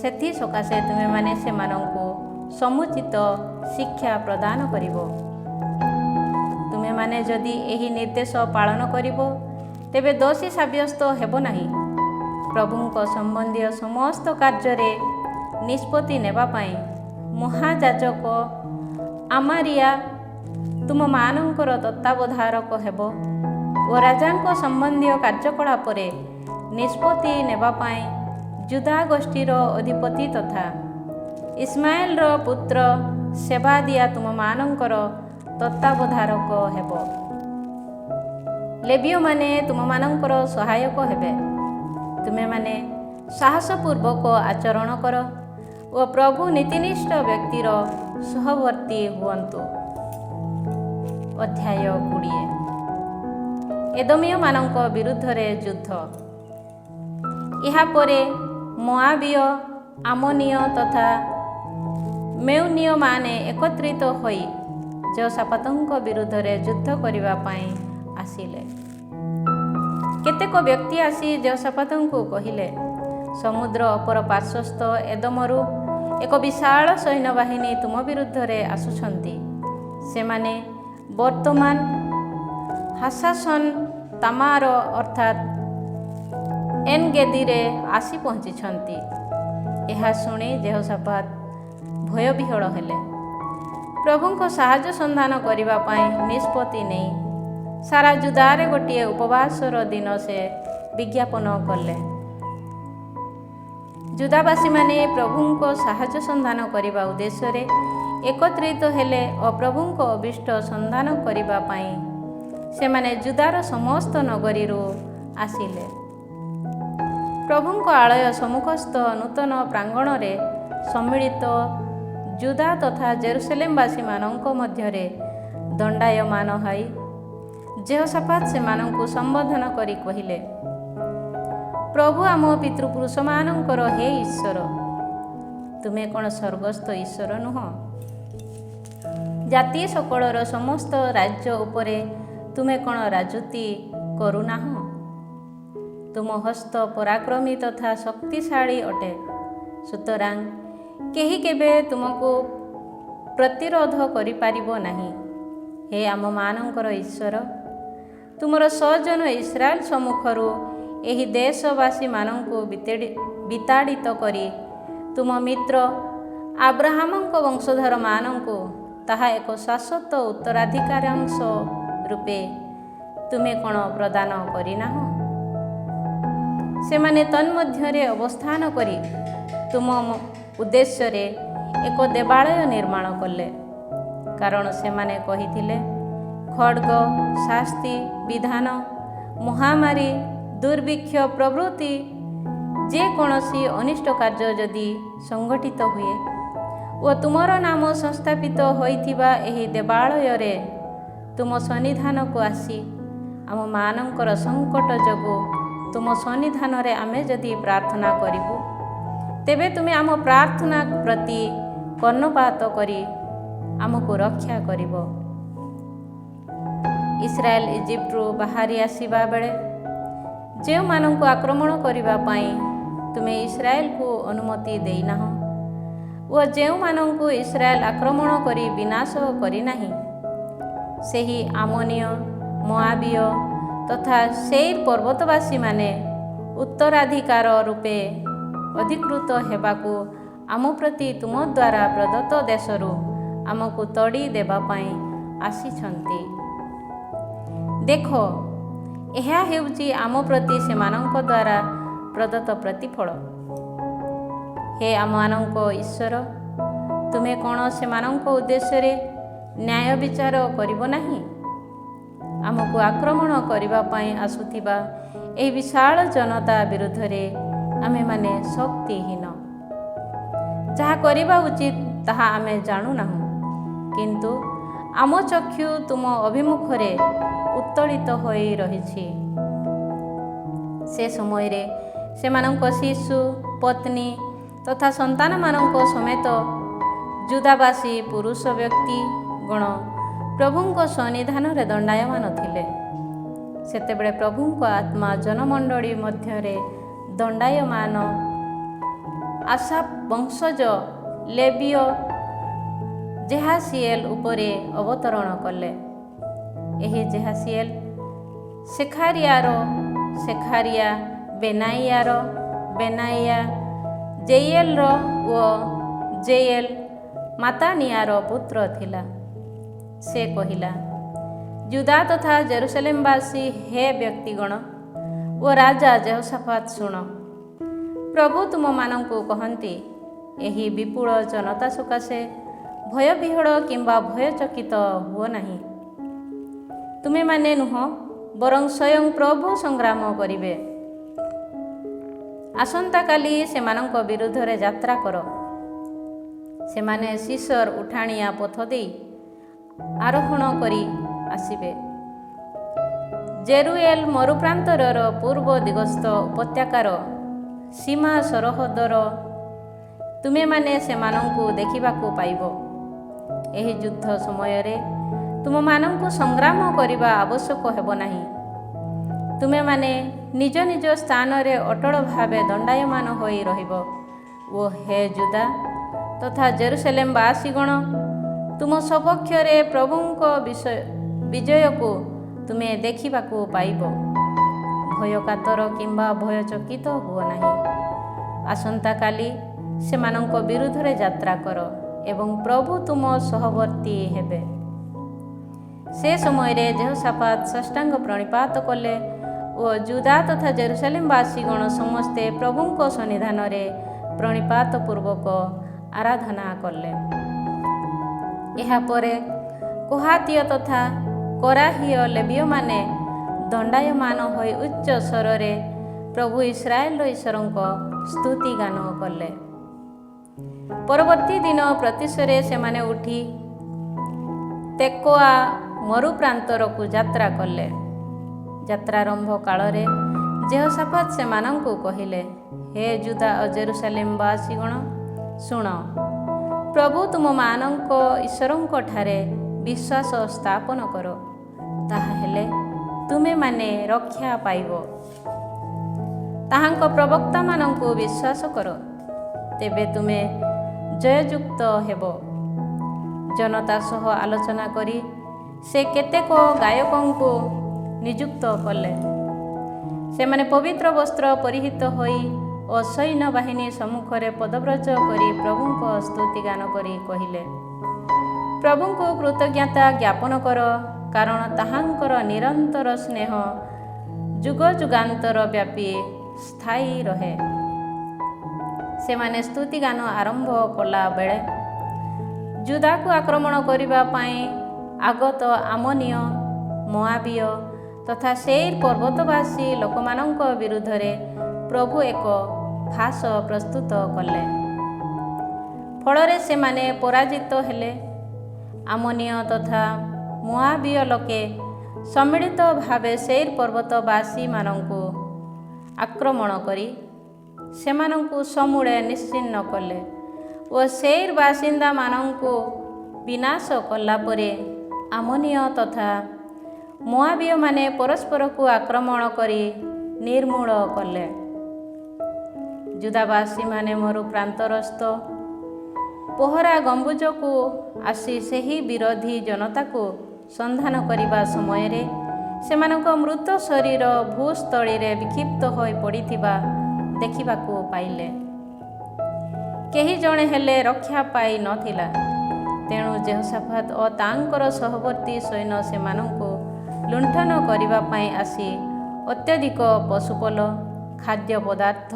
ସେଥିସକାଶେ ତୁମେମାନେ ସେମାନଙ୍କୁ ସମୁଚିତ ଶିକ୍ଷା ପ୍ରଦାନ କରିବ। ତୁମେମାନେ ଯଦି ଏହି ନିର୍ଦ୍ଦେଶ ପାଳନ କରିବ, ତେବେ ଦୋଷୀ ସାବ୍ୟସ୍ତ ହେବ ନାହିଁ। ପ୍ରଭୁଙ୍କ ସମ୍ବନ୍ଧୀୟ ସମସ୍ତ କାର୍ଯ୍ୟରେ ନିଷ୍ପତ୍ତି ନେବା ପାଇଁ ମହାଯାଜକ ଆମାରିଆ ତୁମମାନଙ୍କର ତତ୍ତ୍ୱାବଧାରକ ହେବ ଓ ରାଜାଙ୍କ ସମ୍ବନ୍ଧୀୟ କାର୍ଯ୍ୟକଳାପରେ ନିଷ୍ପତ୍ତି ନେବା ପାଇଁ ଜୁଦା ଗୋଷ୍ଠୀର ଅଧିପତି ତଥା ଇସ୍ମାଏଲର ପୁତ୍ର ସେବାଦିଆ ତୁମମାନଙ୍କର ତତ୍ତ୍ୱାବଧାରକ ହେବ। ଲେବୀୟମାନେ ତୁମମାନଙ୍କର ସହାୟକ ହେବେ। ତୁମେମାନେ ସାହସପୂର୍ବକ ଆଚରଣ କର ଓ ପ୍ରଭୁ ନୀତିନିଷ୍ଠ ବ୍ୟକ୍ତିର ସହବର୍ତ୍ତୀ ହୁଅନ୍ତୁ। ଅଧ୍ୟାୟ 20। ଏଦୋମୀୟମାନଙ୍କ ବିରୁଦ୍ଧରେ ଯୁଦ୍ଧ। ଏହାପରେ ମୋଆବୀୟ, ଆମୋନୀୟ ତଥା ମେଉନୀୟମାନେ ଏକତ୍ରିତ ହୋଇ ଯେହୋଶାଫାତଙ୍କ ବିରୁଦ୍ଧରେ ଯୁଦ୍ଧ କରିବା ପାଇଁ ଆସିଲେ। କେତେକ ବ୍ୟକ୍ତି ଆସି ଯେହୋଶାଫାତଙ୍କୁ କହିଲେ, ସମୁଦ୍ର ଅପର ପାର୍ଶ୍ୱସ୍ଥ ଏଦୋମରୁ ଏକ ବିଶାଳ ସୈନ୍ୟବାହିନୀ ତୁମ ବିରୁଦ୍ଧରେ ଆସୁଛନ୍ତି। ସେମାନେ ବର୍ତ୍ତମାନ ହାସାସନ ତାମାର ଅର୍ଥାତ୍ ଏନ୍‌ଗେଦିରେ ଆସି ପହଞ୍ଚିଛନ୍ତି। ଏହା ଶୁଣି ଯେହୋଶାଫାତ ଭୟବିହ୍ୱଳ ହେଲେ। ପ୍ରଭୁଙ୍କ ସାହାଯ୍ୟ ସନ୍ଧାନ କରିବା ପାଇଁ ନିଷ୍ପତ୍ତି ନେଇ ସାରା ଜୁଦାରେ ଗୋଟିଏ ଉପବାସର ଦିନ ସେ ବିଜ୍ଞାପନ କଲେ। ଜୁଦାବାସୀମାନେ ପ୍ରଭୁଙ୍କ ସାହାଯ୍ୟ ସନ୍ଧାନ କରିବା ଉଦ୍ଦେଶ୍ୟରେ ଏକତ୍ରିତ ହେଲେ ଓ ପ୍ରଭୁଙ୍କ ଅଭୀଷ୍ଟ ସନ୍ଧାନ କରିବା ପାଇଁ ସେମାନେ ଜୁଦାର ସମସ୍ତ ନଗରୀରୁ ଆସିଲେ। ପ୍ରଭୁଙ୍କ ଆଳୟ ସମ୍ମୁଖସ୍ଥ ନୂତନ ପ୍ରାଙ୍ଗଣରେ ସମ୍ମିଳିତ ଜୁଦା ତଥା ଜେରୁସଲେମବାସୀମାନଙ୍କ ମଧ୍ୟରେ ଦଣ୍ଡାୟମାନ ହୋଇ ଯେହୋଶାଫାତ ସେମାନଙ୍କୁ ସମ୍ବୋଧନ କରି କହିଲେ, ପ୍ରଭୁ ଆମ ପିତୃପୁରୁଷମାନଙ୍କର ହେ ଈଶ୍ୱର, ତୁମେ କ'ଣ ସ୍ୱର୍ଗସ୍ଥ ଈଶ୍ୱର ନୁହଁ? ଜାତି ସକଳର ସମସ୍ତ ରାଜ୍ୟ ଉପରେ ତୁମେ କ'ଣ ରାଜୁତି କରୁନାହଁ? ତୁମ ହସ୍ତ ପରାକ୍ରମୀ ତଥା ଶକ୍ତିଶାଳୀ ଅଟେ, ସୁତରାଂ କେହି କେବେ ତୁମକୁ ପ୍ରତିରୋଧ କରିପାରିବ ନାହିଁ। ହେ ଆମମାନଙ୍କର ଈଶ୍ୱର, ତୁମର ସଜନ ଇସ୍ରାଏଲ ସମ୍ମୁଖରୁ ଏହି ଦେଶବାସୀମାନଙ୍କୁ ବିତାଡ଼ିତ କରି ତୁମ ମିତ୍ର ଆବ୍ରାହାମଙ୍କ ବଂଶଧରମାନଙ୍କୁ ତାହା ଏକ ଶାଶ୍ୱତ ଉତ୍ତରାଧିକାରାଂଶ ରୂପେ ତୁମେ କ'ଣ ପ୍ରଦାନ କରିନାହଁ? ସେମାନେ ତନ୍ମଧ୍ୟରେ ଅବସ୍ଥାନ କରି ତୁମ ଉଦ୍ଦେଶ୍ୟରେ ଏକ ଦେବାଳୟ ନିର୍ମାଣ କଲେ, କାରଣ ସେମାନେ କହିଥିଲେ, ଖଡ଼୍ଗ, ଶାସ୍ତି, ବିଧାନ, ମହାମାରୀ, ଦୁର୍ଭିକ୍ଷ ପ୍ରଭୃତି ଯେକୌଣସି ଅନିଷ୍ଟ କାର୍ଯ୍ୟ ଯଦି ସଂଗଠିତ ହୁଏ ଓ ତୁମର ନାମ ସଂସ୍ଥାପିତ ହୋଇଥିବା ଏହି ଦେବାଳୟରେ ତୁମ ସନ୍ନିଧାନକୁ ଆସି ଆମମାନଙ୍କର ସଙ୍କଟ ଯୋଗୁଁ ତୁମ ସନ୍ନିଧାନରେ ଆମେ ଯଦି ପ୍ରାର୍ଥନା କରିବୁ, ତେବେ ତୁମେ ଆମ ପ୍ରାର୍ଥନା ପ୍ରତି କର୍ଣ୍ଣପାତ କରି ଆମକୁ ରକ୍ଷା କରିବ। ଇସ୍ରାଏଲ ଇଜିପ୍ଟରୁ ବାହାରି ଆସିବା ବେଳେ ଯେଉଁମାନଙ୍କୁ ଆକ୍ରମଣ କରିବା ପାଇଁ ତୁମେ ଇସ୍ରାଏଲକୁ ଅନୁମତି ଦେଇନାହଁ ଓ ଯେଉଁମାନଙ୍କୁ ଇସ୍ରାଏଲ ଆକ୍ରମଣ କରି ବିନାଶ କରିନାହିଁ, ସେହି ଆମୋନୀୟ, ମୋଆବୀୟ ତଥା ସେଇର ପର୍ବତବାସୀମାନେ ଉତ୍ତରାଧିକାର ରୂପେ ଅଧିକୃତ ହେବାକୁ ଆମ ପ୍ରତି ତୁମ ଦ୍ୱାରା ପ୍ରଦତ୍ତ ଦେଶରୁ ଆମକୁ ତଡ଼ି ଦେବା ପାଇଁ ଆସିଛନ୍ତି। ଦେଖ, ଏହା ହେଉଛି ଆମ ପ୍ରତି ସେମାନଙ୍କ ଦ୍ୱାରା ପ୍ରଦତ୍ତ ପ୍ରତିଫଳ। ହେ ଆମମାନଙ୍କ ଈଶ୍ୱର, ତୁମେ କ'ଣ ସେମାନଙ୍କ ଉଦ୍ଦେଶ୍ୟରେ ନ୍ୟାୟ ବିଚାର କରିବ ନାହିଁ? ଆମକୁ ଆକ୍ରମଣ କରିବା ପାଇଁ ଆସୁଥିବା ଏହି ବିଶାଳ ଜନତା ବିରୁଦ୍ଧରେ ଆମେମାନେ ଶକ୍ତିହୀନ। ଯାହା କରିବା ଉଚିତ ତାହା ଆମେ ଜାଣୁନାହୁଁ, କିନ୍ତୁ ଆମ ଚକ୍ଷୁ ତୁମ ଅଭିମୁଖରେ ଉତ୍ତୋଳିତ ହୋଇ ରହିଛି। ସେ ସମୟରେ ସେମାନଙ୍କ ଶିଶୁ, ପତ୍ନୀ ତଥା ସନ୍ତାନମାନଙ୍କ ସମେତ ଜୁଦାବାସୀ ପୁରୁଷ ବ୍ୟକ୍ତି ଗଣ ପ୍ରଭୁଙ୍କ ସନ୍ନିଧାନରେ ଦଣ୍ଡାୟମାନ ଥିଲେ। ସେତେବେଳେ ପ୍ରଭୁଙ୍କ ଆତ୍ମା ଜନମଣ୍ଡଳୀ ମଧ୍ୟରେ ଦଣ୍ଡାୟମାନ ଆସାଫ ବଂଶଜ ଲେବୀୟ ଜେହାସିଏଲ ଉପରେ ଅବତରଣ କଲେ। ଏହି ଜେହାସିଏଲ ସେଖାରିଆର ସେଖାରିଆ, ବେନାଇଆର ବେନାଇଆ, ଜେଇଏଲର ଓ ଜେଏଲ ମାତାନିଆର ପୁତ୍ର ଥିଲା। ସେ କହିଲା, ଜୁଦା ତଥା ଜେରୁସଲେମବାସୀ, ହେ ବ୍ୟକ୍ତିଗଣ ଓ ରାଜା ଯେହୋଶାଫାତ ଶୁଣ। ପ୍ରଭୁ ତୁମମାନଙ୍କୁ କହନ୍ତି, ଏହି ବିପୁଳ ଜନତା ସକାଶେ ଭୟବିହ୍ୱଳ କିମ୍ବା ଭୟଚକିତ ହୁଅ ନାହିଁ। ତୁମେମାନେ ନୁହଁ, ବରଂ ସ୍ୱୟଂ ପ୍ରଭୁ ସଂଗ୍ରାମ କରିବେ। ଆସନ୍ତାକାଲି ସେମାନଙ୍କ ବିରୁଦ୍ଧରେ ଯାତ୍ରା କର। ସେମାନେ ସିସର ଉଠାଣିଆ ପଥ ଦେଇ ଆରୋହଣ କରି ଆସିବେ। ଜେରୁଏଲ ମରୁପ୍ରାନ୍ତରର ପୂର୍ବ ଦିଗସ୍ଥ ଉପତ୍ୟକାର ସୀମା ସରହଦର ତୁମେମାନେ ସେମାନଙ୍କୁ ଦେଖିବାକୁ ପାଇବ। ଏହି ଯୁଦ୍ଧ ସମୟରେ ତୁମମାନଙ୍କୁ ସଂଗ୍ରାମ କରିବା ଆବଶ୍ୟକ ହେବ ନାହିଁ। ତୁମେମାନେ ନିଜ ନିଜ ସ୍ଥାନରେ ଅଟଳ ଭାବେ ଦଣ୍ଡାୟମାନ ହୋଇ ରହିବ। ଓ ହେ ଜୁଦା ତଥା ଜେରୁସଲେମବାସୀଗଣ, ତୁମ ସପକ୍ଷରେ ପ୍ରଭୁଙ୍କ ବିଜୟକୁ ତୁମେ ଦେଖିବାକୁ ପାଇବ। ଭୟକାତର କିମ୍ବା ଭୟଚକିତ ହୁଅ ନାହିଁ। ଆସନ୍ତାକାଲି ସେମାନଙ୍କ ବିରୁଦ୍ଧରେ ଯାତ୍ରା କର। ଏବଂ ପ୍ରଭୁ ତୁମ ସହବର୍ତ୍ତୀ ହେବେ। ସେ ସମୟରେ ଯେହୋଶାଫାତ ସାଷ୍ଟାଙ୍ଗ ପ୍ରଣିପାତ କଲେ ଓ ଜୁଦା ତଥା ଜେରୁସାଲେମ ବାସୀଗଣ ସମସ୍ତେ ପ୍ରଭୁଙ୍କ ସନ୍ନିଧାନରେ ପ୍ରଣିପାତ ପୂର୍ବକ ଆରାଧନା କଲେ। ଏହାପରେ କୋହାତୀୟ ତଥା କରାହୀୟ ଲେବୀୟମାନେ ଦଣ୍ଡାୟମାନ ହୋଇ ଉଚ୍ଚ ସ୍ୱରରେ ପ୍ରଭୁ ଇସ୍ରାଏଲର ଈଶ୍ୱରଙ୍କ ସ୍ତୁତି ଗାନ କଲେ। ପରବର୍ତ୍ତୀ ଦିନ ପ୍ରତ୍ୟୁଷରେ ସେମାନେ ଉଠି ତେକୋଆ ମରୁପ୍ରାନ୍ତରକୁ ଯାତ୍ରା କଲେ। ଯାତ୍ରାରମ୍ଭ କାଳରେ ଯେହୋଶାଫାତ ସେମାନଙ୍କୁ କହିଲେ, ହେ ଜୁଦା ଓ ଜେରୁସାଲେମ ବାସୀଗଣ, ଶୁଣ, ପ୍ରଭୁ ତୁମମାନଙ୍କ ଈଶ୍ୱରଙ୍କଠାରେ ବିଶ୍ୱାସ ସ୍ଥାପନ କର, ତାହାହେଲେ ତୁମେମାନେ ରକ୍ଷା ପାଇବ। ତାହାଙ୍କ ପ୍ରବକ୍ତାମାନଙ୍କୁ ବିଶ୍ୱାସ କର, ତେବେ ତୁମେ ଜୟଯୁକ୍ତ ହେବ। ଜନତା ସହ ଆଲୋଚନା କରି ସେ କେତେକ ଗାୟକଙ୍କୁ ନିଯୁକ୍ତ କଲେ। ସେମାନେ ପବିତ୍ର ବସ୍ତ୍ର ପରିହିତ ହୋଇ ଓ ସୈନ୍ୟବାହିନୀ ସମ୍ମୁଖରେ ପଦବ୍ରଜ କରି ପ୍ରଭୁଙ୍କ ସ୍ତୁତିଗାନ କରି କହିଲେ, ପ୍ରଭୁଙ୍କୁ କୃତଜ୍ଞତା ଜ୍ଞାପନ କର, କାରଣ ତାହାଙ୍କର ନିରନ୍ତର ସ୍ନେହ ଯୁଗ ଯୁଗାନ୍ତର ବ୍ୟାପୀ ସ୍ଥାୟୀ ରହେ। ସେମାନେ ସ୍ତୁତିଗାନ ଆରମ୍ଭ କଲାବେଳେ ଜୁଦାକୁ ଆକ୍ରମଣ କରିବା ପାଇଁ ଆଗତ ଆମୋନୀୟ, ମୋଆବୀୟ ତଥା ସେଇର ପର୍ବତବାସୀ ଲୋକମାନଙ୍କ ବିରୁଦ୍ଧରେ ପ୍ରଭୁ ଏକ ଫାଶ ପ୍ରସ୍ତୁତ କଲେ। ଫଳରେ ସେମାନେ ପରାଜିତ ହେଲେ। ଆମୋନୀୟ ତଥା ମୋଆବୀୟ ଲୋକେ ସମ୍ମିଳିତ ଭାବେ ସେଇର ପର୍ବତବାସୀମାନଙ୍କୁ ଆକ୍ରମଣ କରି ସେମାନଙ୍କୁ ସମୂଳେ ନିଶ୍ଚିହ୍ନ କଲେ ଓ ସେଇର ବାସିନ୍ଦାମାନଙ୍କୁ ବିନାଶ କଲା ପରେ ଆମୋନୀୟ ତଥା ମୋଆବୀୟମାନେ ପରସ୍ପରକୁ ଆକ୍ରମଣ କରି ନିର୍ମୂଳ କଲେ। ଜୁଦାବାସୀମାନେ ମରୁପ୍ରାନ୍ତରସ୍ଥ ପହରା ଗମ୍ବୁଜକୁ ଆସି ସେହି ବିରୋଧୀ ଜନତାକୁ ସନ୍ଧାନ କରିବା ସମୟରେ ସେମାନଙ୍କ ମୃତ ଶରୀର ଭୂସ୍ଥଳୀରେ ବିକ୍ଷିପ୍ତ ହୋଇ ପଡ଼ିଥିବା ଦେଖିବାକୁ ପାଇଲେ। କେହି ଜଣେ ହେଲେ ରକ୍ଷା ପାଇ ନଥିଲା। ତେଣୁ ଯେହୋଶାଫାତ ଓ ତାଙ୍କର ସହବର୍ତ୍ତୀ ସୈନ୍ୟ ସେମାନଙ୍କୁ ଲୁଣ୍ଠନ କରିବା ପାଇଁ ଆସି ଅତ୍ୟଧିକ ପଶୁପଲ, ଖାଦ୍ୟ ପଦାର୍ଥ,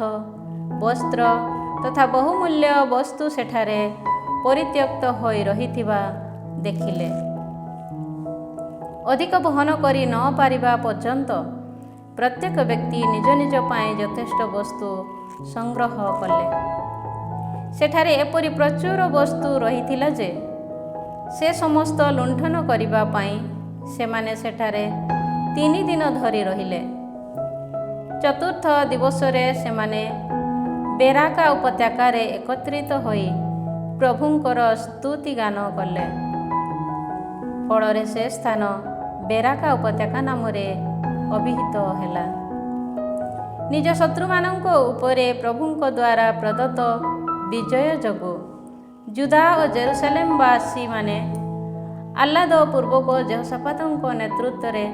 ବସ୍ତ୍ର ତଥା ବହୁମୂଲ୍ୟ ବସ୍ତୁ ସେଠାରେ ପରିତ୍ୟକ୍ତ ହୋଇ ରହିଥିବା ଦେଖିଲେ। ଅଧିକ ବହନ କରି ନ ପାରିବା ପର୍ଯ୍ୟନ୍ତ ପ୍ରତ୍ୟେକ ବ୍ୟକ୍ତି ନିଜ ନିଜ ପାଇଁ ଯଥେଷ୍ଟ ବସ୍ତୁ ସଂଗ୍ରହ କଲେ। ସେଠାରେ ଏପରି ପ୍ରଚୁର ବସ୍ତୁ ରହିଥିଲା ଯେ ସେ ସମସ୍ତ ଲୁଣ୍ଠନ କରିବା ପାଇଁ ସେମାନେ ସେଠାରେ 3 ଦିନ ଧରି ରହିଲେ। ଚତୁର୍ଥ ଦିବସରେ ସେମାନେ ବେରାକା ଉପତ୍ୟକାରେ ଏକତ୍ରିତ ହୋଇ ପ୍ରଭୁଙ୍କର ସ୍ତୁତିଗାନ କଲେ। ଫଳରେ ସେ ସ୍ଥାନ ବେରାକା ଉପତ୍ୟକା ନାମରେ ଅଭିହିତ ହେଲା। ନିଜ ଶତ୍ରୁମାନଙ୍କ ଉପରେ ପ୍ରଭୁଙ୍କ ଦ୍ୱାରା ପ୍ରଦତ୍ତ ବିଜୟ ଯୋଗୁଁ ଜୁଦା ଓ ଜେରୁସାଲେମବାସୀମାନେ ଆହ୍ଲାଦ ପୂର୍ବକ ଯେହୋଶାଫାତଙ୍କ ନେତୃତ୍ୱରେ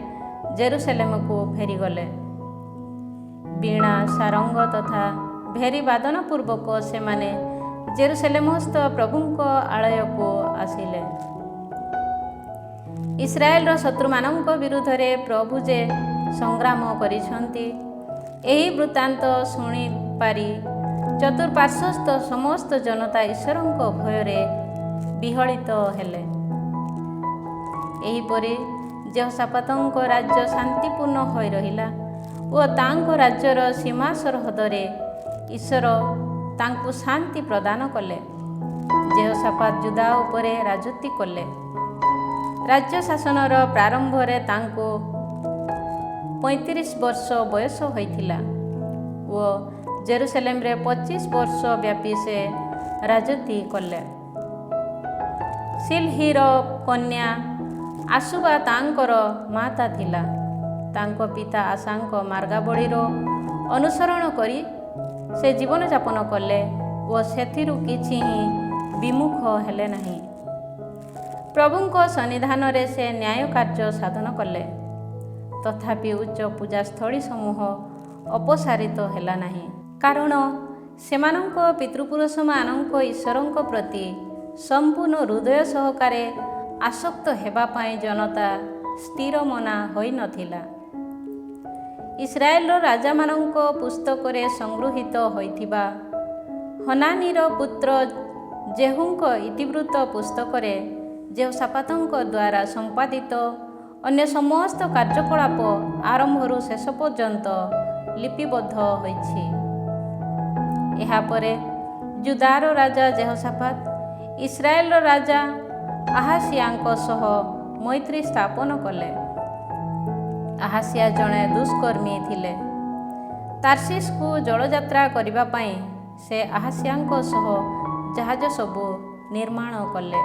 ଜେରୁସାଲେମକୁ ଫେରିଗଲେ। ବୀଣା, ସାରଙ୍ଗ ତଥା ଭେରୀ ବାଦନ ପୂର୍ବକ ସେମାନେ ଜେରୁସାଲେମସ୍ଥ ପ୍ରଭୁଙ୍କ ଆଳୟକୁ ଆସିଲେ। ଇସ୍ରାଏଲର ଶତ୍ରୁମାନଙ୍କ ବିରୁଦ୍ଧରେ ପ୍ରଭୁ ଯେ ସଂଗ୍ରାମ କରିଛନ୍ତି, ଏହି ବୃତ୍ତାନ୍ତ ଶୁଣିପାରି ଚତୁଃପାର୍ଶ୍ୱସ୍ଥ ସମସ୍ତ ଜନତା ଈଶ୍ୱରଙ୍କ ଭୟରେ ବିହଳିତ ହେଲେ। ଏହିପରି ଯେହୋଶାଫାତଙ୍କ ରାଜ୍ୟ ଶାନ୍ତିପୂର୍ଣ୍ଣ ହୋଇ ରହିଲା ଓ ତାଙ୍କ ରାଜ୍ୟର ସୀମା ସରହଦରେ ଈଶ୍ୱର ତାଙ୍କୁ ଶାନ୍ତି ପ୍ରଦାନ କଲେ। ଯେହୋଶାଫାତ ଜୁଦା ଉପରେ ରାଜୁତି କଲେ। ରାଜ୍ୟ ଶାସନର ପ୍ରାରମ୍ଭରେ ତାଙ୍କୁ 35 ବର୍ଷ ବୟସ ହୋଇଥିଲା ଓ ଜେରୁସାଲେମରେ 25 ବର୍ଷ ବ୍ୟାପୀ ସେ ରାଜୁତି କଲେ। ଶିଲହିର କନ୍ୟା ଆସୁବା ତାଙ୍କର ମାତା ଥିଲା। ତାଙ୍କ ପିତା ଆଶାଙ୍କ ମାର୍ଗାବଳୀର ଅନୁସରଣ କରି ସେ ଜୀବନଯାପନ କଲେ ଓ ସେଥିରୁ କିଛି ହିଁ ବିମୁଖ ହେଲେ ନାହିଁ। ପ୍ରଭୁଙ୍କ ସନ୍ନିଧାନରେ ସେ ନ୍ୟାୟ କାର୍ଯ୍ୟ ସାଧନ କଲେ। ତଥାପି ଉଚ୍ଚ ପୂଜାସ୍ଥଳୀ ସମୂହ ଅପସାରିତ ହେଲା ନାହିଁ, କାରଣ ସେମାନଙ୍କ ପିତୃପୁରୁଷମାନଙ୍କ ଈଶ୍ୱରଙ୍କ ପ୍ରତି ସମ୍ପୂର୍ଣ୍ଣ ହୃଦୟ ସହକାରେ ଆସକ୍ତ ହେବା ପାଇଁ ଜନତା ସ୍ଥିର ମନା ହୋଇନଥିଲା। ଇସ୍ରାଏଲର ରାଜାମାନଙ୍କ ପୁସ୍ତକରେ ସଂଗୃହୀତ ହୋଇଥିବା ହନାନୀର ପୁତ୍ର ଜେହୁଙ୍କ ଇତିବୃତ୍ତ ପୁସ୍ତକରେ ଯେହୋଶାପାତଙ୍କ ଦ୍ୱାରା ସମ୍ପାଦିତ ଅନ୍ୟ ସମସ୍ତ କାର୍ଯ୍ୟକଳାପ ଆରମ୍ଭରୁ ଶେଷ ପର୍ଯ୍ୟନ୍ତ ଲିପିବଦ୍ଧ ହୋଇଛି। ଏହାପରେ ଜୁଦାର ରାଜା ଯେହୋଶାପାତ ଇସ୍ରାଏଲର ରାଜା ଆହାସିଆଙ୍କ ସହ ମୈତ୍ରୀ ସ୍ଥାପନ କଲେ। ଆହାସିଆ ଜଣେ ଦୁଷ୍କର୍ମୀ ଥିଲେ। ତାର୍ସିସକୁ ଜଳଯାତ୍ରା କରିବା ପାଇଁ ସେ ଆହାସିଆଙ୍କ ସହ ଜାହାଜ ସବୁ ନିର୍ମାଣ କଲେ।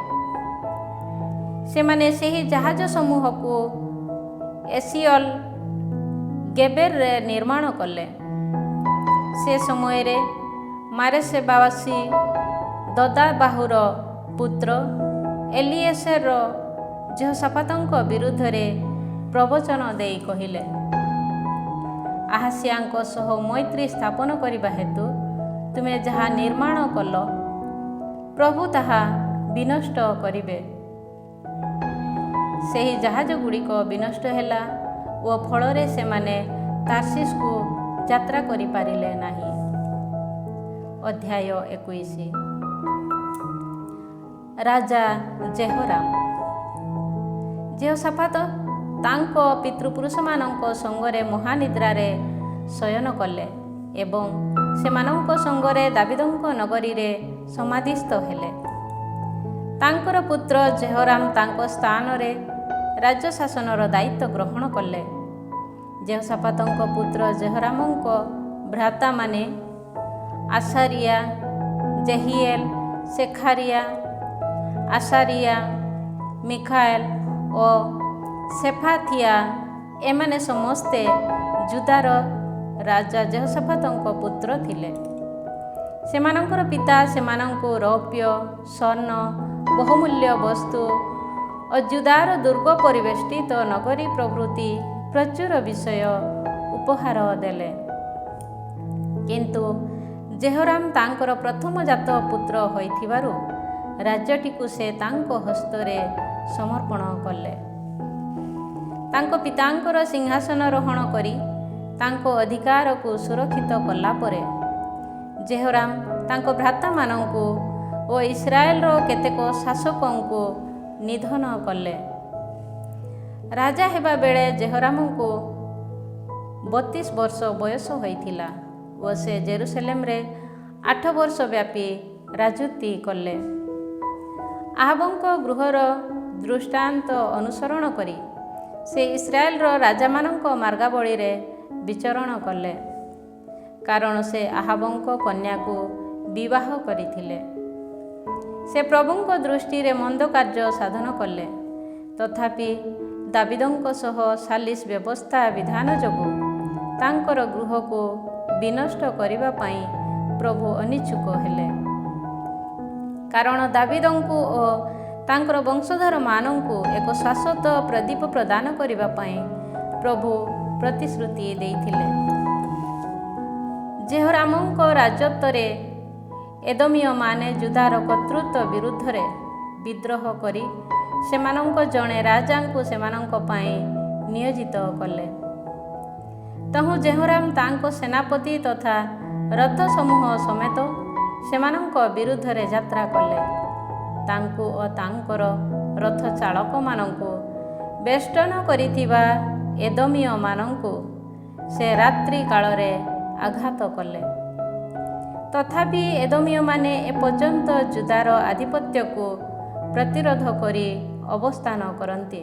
ସେମାନେ ସେହି ଜାହାଜ ସମୂହକୁ ଏସିଅଲ ଗେବେରରେ ନିର୍ମାଣ କଲେ। ସେ ସମୟରେ ମାରେସେବାସୀ ଦଦାବାହୁର ପୁତ୍ର ଏଲିଏସର ଯେହୋଶାପାତଙ୍କ ବିରୁଦ୍ଧରେ ପ୍ରବଚନ ଦେଇ କହିଲେ, ଆହାସିଆଙ୍କ ସହ ମୈତ୍ରୀ ସ୍ଥାପନ କରିବା ହେତୁ ତୁମେ ଯାହା ନିର୍ମାଣ କଲ, ପ୍ରଭୁ ତାହା ବିନଷ୍ଟ କରିବେ। ସେହି ଜାହାଜଗୁଡ଼ିକ ବିନଷ୍ଟ ହେଲା ଓ ଫଳରେ ସେମାନେ ତାର୍ସିସକୁ ଯାତ୍ରା କରିପାରିଲେ ନାହିଁ। ଅଧ୍ୟାୟ 21। ରାଜା ଜେହୋରାମ। ଯେହୋଶାପାତ ତାଙ୍କ ପିତୃପୁରୁଷମାନଙ୍କ ସଙ୍ଗରେ ମହାନିଦ୍ରାରେ ଶୟନ କଲେ ଏବଂ ସେମାନଙ୍କ ସଙ୍ଗରେ ଦାବିଦଙ୍କ ନଗରୀରେ ସମାଧିସ୍ଥ ହେଲେ। ତାଙ୍କର ପୁତ୍ର ଜେହୋରାମ ତାଙ୍କ ସ୍ଥାନରେ ରାଜ୍ୟ ଶାସନର ଦାୟିତ୍ୱ ଗ୍ରହଣ କଲେ। ଯେହୋଶାପାତଙ୍କ ପୁତ୍ର ଜେହୋରାମଙ୍କ ଭ୍ରାତାମାନେ ଆସାରିଆ, ଜେହିଏଲ, ସେଖାରିଆ, ଆସାରିଆ, ମିଖାଏଲ ଓ ସେଫାତିଆ ଏମାନେ ସମସ୍ତେ ଜୁଦାର ରାଜା ଯେହୋଶାପାତଙ୍କ ପୁତ୍ର ଥିଲେ। ସେମାନଙ୍କର ପିତା ସେମାନଙ୍କୁ ରୌପ୍ୟ, ସ୍ୱର୍ଣ୍ଣ, ବହୁମୂଲ୍ୟ ବସ୍ତୁ ଓ ଜୁଦାର ଦୁର୍ଗ ପରିବେଷ୍ଟିତ ନଗରୀ ପ୍ରଭୃତି ପ୍ରଚୁର ବିଷୟ ଉପହାର ଦେଲେ। କିନ୍ତୁ ଜେହୋରାମ ତାଙ୍କର ପ୍ରଥମଜାତ ପୁତ୍ର ହୋଇଥିବାରୁ ରାଜ୍ୟଟିକୁ ସେ ତାଙ୍କ ହସ୍ତରେ ସମର୍ପଣ କଲେ। ତାଙ୍କ ପିତାଙ୍କର ସିଂହାସନାରୋହଣ କରି ତାଙ୍କ ଅଧିକାରକୁ ସୁରକ୍ଷିତ କଲା ପରେ ଜେହୋରାମ ତାଙ୍କ ଭ୍ରାତାମାନଙ୍କୁ ଓ ଇସ୍ରାଏଲର କେତେକ ଶାସକଙ୍କୁ ନିଧନ କଲେ। ରାଜା ହେବା ବେଳେ ଜେହୋରାମଙ୍କୁ 32 ବର୍ଷ ବୟସ ହୋଇଥିଲା ଓ ସେ ଜେରୁସଲେମରେ 8 ବର୍ଷ ବ୍ୟାପୀ ରାଜୁତି କଲେ। ଆହାବଙ୍କ ଗୃହର ଦୃଷ୍ଟାନ୍ତ ଅନୁସରଣ କରି ସେ ଇସ୍ରାଏଲର ରାଜାମାନଙ୍କ ମାର୍ଗାବଳୀରେ ବିଚରଣ କଲେ, କାରଣ ସେ ଆହାବଙ୍କ କନ୍ୟାକୁ ବିବାହ କରିଥିଲେ। ସେ ପ୍ରଭୁଙ୍କ ଦୃଷ୍ଟିରେ ମନ୍ଦ କାର୍ଯ୍ୟ ସାଧନ କଲେ। ତଥାପି ଦାବିଦଙ୍କ ସହ ସାଲିସ ବ୍ୟବସ୍ଥା ବିଧାନ ଯୋଗୁଁ ତାଙ୍କର ଗୃହକୁ ବିନଷ୍ଟ କରିବା ପାଇଁ ପ୍ରଭୁ ଅନିଚ୍ଛୁକ ହେଲେ। କାରଣ ଦାବିଦଙ୍କୁ ଓ ତାଙ୍କର ବଂଶଧରମାନଙ୍କୁ ଏକ ଶାଶ୍ୱତ ପ୍ରଦୀପ ପ୍ରଦାନ କରିବା ପାଇଁ ପ୍ରଭୁ ପ୍ରତିଶ୍ରୁତି ଦେଇଥିଲେ। ଜେହୋରାମଙ୍କ ରାଜତ୍ୱରେ ଏଦୋମୀୟମାନେ ଜୁଦାର କର୍ତ୍ତୃତ୍ୱ ବିରୁଦ୍ଧରେ ବିଦ୍ରୋହ କରି ସେମାନଙ୍କ ଜଣେ ରାଜାଙ୍କୁ ସେମାନଙ୍କ ପାଇଁ ନିୟୋଜିତ କଲେ। ତହୁଁ ଜେହୋରାମ ତାଙ୍କ ସେନାପତି ତଥା ରଥ ସମୂହ ସମେତ ସେମାନଙ୍କ ବିରୁଦ୍ଧରେ ଯାତ୍ରା କଲେ। ତାଙ୍କୁ ଓ ତାଙ୍କର ରଥ ଚାଳକମାନଙ୍କୁ ବେଷ୍ଟନ କରିଥିବା ଏଦୋମୀୟମାନଙ୍କୁ ସେ ରାତ୍ରି କାଳରେ ଆଘାତ କଲେ। ତଥାପି ଏଦୋମୀୟମାନେ ଏପର୍ଯ୍ୟନ୍ତ ଜୁଦାର ଆଧିପତ୍ୟକୁ ପ୍ରତିରୋଧ କରି ଅବସ୍ଥାନ କରନ୍ତି।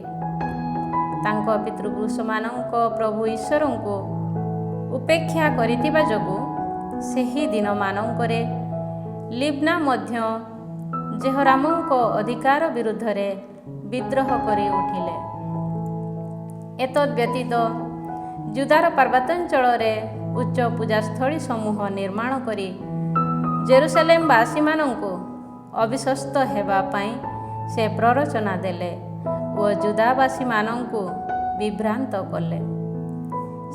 ତାଙ୍କ ପିତୃପୁରୁଷମାନଙ୍କ ପ୍ରଭୁ ଈଶ୍ୱରଙ୍କୁ ଉପେକ୍ଷା କରିଥିବା ଯୋଗୁଁ ସେହି ଦିନମାନଙ୍କରେ ଲିବ୍ନା ମଧ୍ୟ ଜେହୋରାମଙ୍କ ଅଧିକାର ବିରୁଦ୍ଧରେ ବିଦ୍ରୋହ କରି ଉଠିଲେ। ଏତଦ୍ ବ୍ୟତୀତ ଜୁଦାର ପାର୍ବତ୍ୟାଞ୍ଚଳରେ ଉଚ୍ଚ ପୂଜାସ୍ଥଳୀ ସମୂହ ନିର୍ମାଣ କରି ଜେରୁସଲେମବାସୀମାନଙ୍କୁ ଅବିଶ୍ୱସ୍ତ ହେବା ପାଇଁ ସେ ପ୍ରରୋଚନା ଦେଲେ ଓ ଜୁଦାବାସୀମାନଙ୍କୁ ବିଭ୍ରାନ୍ତ କଲେ।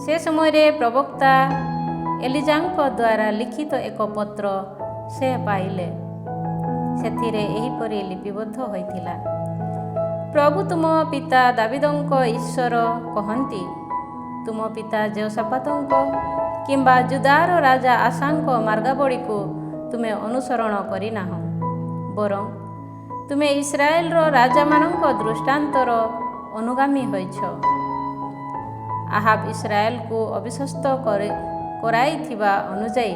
ସେ ସମୟରେ ପ୍ରବକ୍ତା ଏଲିଜାଙ୍କ ଦ୍ୱାରା ଲିଖିତ ଏକ ପତ୍ର ସେ ପାଇଲେ। ସେଥିରେ ଏହିପରି ଲିପିବଦ୍ଧ ହୋଇଥିଲା। ପ୍ରଭୁ ତୁମ ପିତା ଦାବିଦଙ୍କ ଈଶ୍ୱର କହନ୍ତି, ତୁମ ପିତା ଜେହୋଶାଫାତଙ୍କ କିମ୍ବା ଜୁଦାର ରାଜା ଆସାଙ୍କ ମାର୍ଗାବଳୀକୁ ତୁମେ ଅନୁସରଣ କରିନାହଁ, ବରଂ ତୁମେ ଇସ୍ରାଏଲର ରାଜାମାନଙ୍କ ଦୃଷ୍ଟାନ୍ତର ଅନୁଗାମୀ ହୋଇଛ। ଆହାବ ଇସ୍ରାଏଲକୁ ଅବିଶ୍ୱସ୍ତ କରାଇଥିବା ଅନୁଯାୟୀ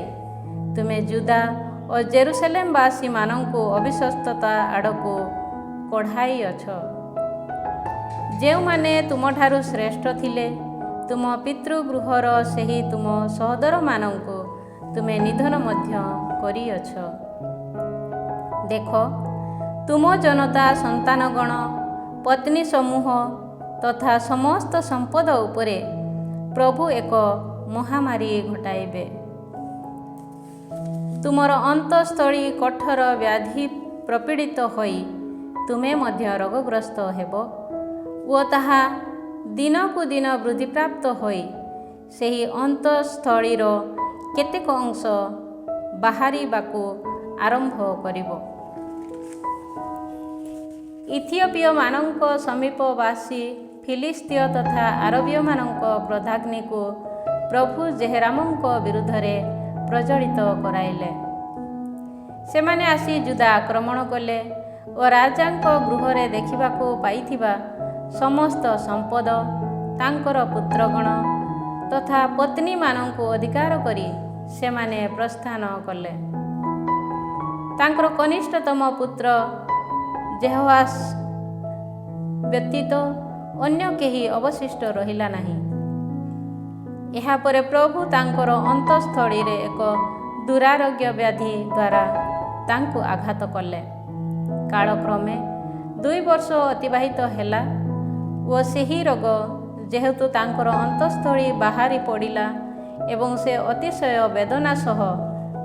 ତୁମେ ଜୁଦା ଓ ଜେରୁସାଲେମବାସୀମାନଙ୍କୁ ଅବିଶ୍ୱସ୍ତତା ଆଡ଼କୁ କଢ଼ାଇଅଛ। ଯେଉଁମାନେ ତୁମଠାରୁ ଶ୍ରେଷ୍ଠ ଥିଲେ, ତୁମ ପିତୃଗୃହର ସେହି ତୁମ ସହୋଦରମାନଙ୍କୁ ତୁମେ ନିଧନ ମଧ୍ୟ କରିଅଛ। ଦେଖ, ତୁମ ଜନତା ସନ୍ତାନଗଣ, ପତ୍ନୀ ସମୂହ ତଥା ସମସ୍ତ ସମ୍ପଦ ଉପରେ ପ୍ରଭୁ ଏକ ମହାମାରୀ ଘଟାଇବେ। ତୁମର ଅନ୍ତଃସ୍ଥଳୀ କଠୋର ବ୍ୟାଧି ପ୍ରପୀଡ଼ିତ ହୋଇ ତୁମେ ମଧ୍ୟ ରୋଗଗ୍ରସ୍ତ ହେବ ଓ ତାହା ଦିନକୁ ଦିନ ବୃଦ୍ଧିପ୍ରାପ୍ତ ହୋଇ ସେହି ଅନ୍ତଃସ୍ଥଳୀର କେତେକ ଅଂଶ ବାହାରିବାକୁ ଆରମ୍ଭ କରିବ। ଇଥିଓପୀୟମାନଙ୍କ ସମୀପବାସୀ ଫିଲିସ୍ତୀୟ ତଥା ଆରବୀୟମାନଙ୍କ କ୍ରୋଧାଗ୍ନିକୁ ପ୍ରଭୁ ଜେହୋରାମଙ୍କ ବିରୁଦ୍ଧରେ ପ୍ରଜ୍ୱଳିତ କରାଇଲେ। ସେମାନେ ଆସି ଜୁଦା ଆକ୍ରମଣ କଲେ ଓ ରାଜାଙ୍କ ଗୃହରେ ଦେଖିବାକୁ ପାଇଥିବା ସମସ୍ତ ସମ୍ପଦ, ତାଙ୍କର ପୁତ୍ରଗଣ ତଥା ପତ୍ନୀମାନଙ୍କୁ ଅଧିକାର କରି ସେମାନେ ପ୍ରସ୍ଥାନ କଲେ। ତାଙ୍କର କନିଷ୍ଠତମ ପୁତ୍ର ଯେହୋଆଶ ବ୍ୟତୀତ ଅନ୍ୟ କେହି ଅବଶିଷ୍ଟ ରହିଲା ନାହିଁ। ଏହାପରେ ପ୍ରଭୁ ତାଙ୍କର ଅନ୍ତଃସ୍ଥଳୀରେ ଏକ ଦୁରାରୋଗ୍ୟ ବ୍ୟାଧି ଦ୍ୱାରା ତାଙ୍କୁ ଆଘାତ କଲେ। କାଳକ୍ରମେ 2 ବର୍ଷ ଅତିବାହିତ ହେଲା ଓ ସେହି ରୋଗ ଯେହେତୁ ତାଙ୍କର ଅନ୍ତଃସ୍ଥଳୀ ବାହାରି ପଡ଼ିଲା ଏବଂ ସେ ଅତିଶୟ ବେଦନା ସହ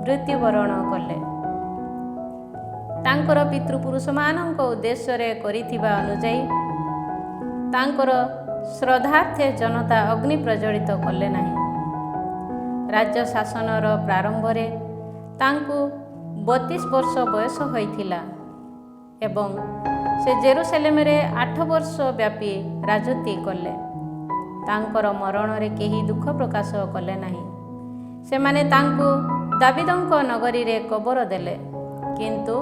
ମୃତ୍ୟୁବରଣ କଲେ। ତାଙ୍କର ପିତୃପୁରୁଷମାନଙ୍କ ଉଦ୍ଦେଶ୍ୟରେ କରିଥିବା ଅନୁଯାୟୀ ତାଙ୍କର ଶ୍ରଦ୍ଧାର୍ଥେ ଜନତା ଅଗ୍ନି ପ୍ରଜ୍ୱଳିତ କଲେ ନାହିଁ। ରାଜ୍ୟ ଶାସନର ପ୍ରାରମ୍ଭରେ ତାଙ୍କୁ 32 ବର୍ଷ ବୟସ ହୋଇଥିଲା ଏବଂ ସେ ଜେରୁସାଲେମରେ 8 ବର୍ଷ ବ୍ୟାପୀ ରାଜୁତି କଲେ। ତାଙ୍କର ମରଣରେ କେହି ଦୁଃଖ ପ୍ରକାଶ କଲେ ନାହିଁ। ସେମାନେ ତାଙ୍କୁ ଦାବିଦଙ୍କ ନଗରୀରେ କବର ଦେଲେ, କିନ୍ତୁ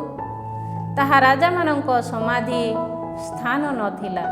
ତାହା ରାଜାମାନଙ୍କ ସମାଧି ସ୍ଥାନ ନଥିଲା।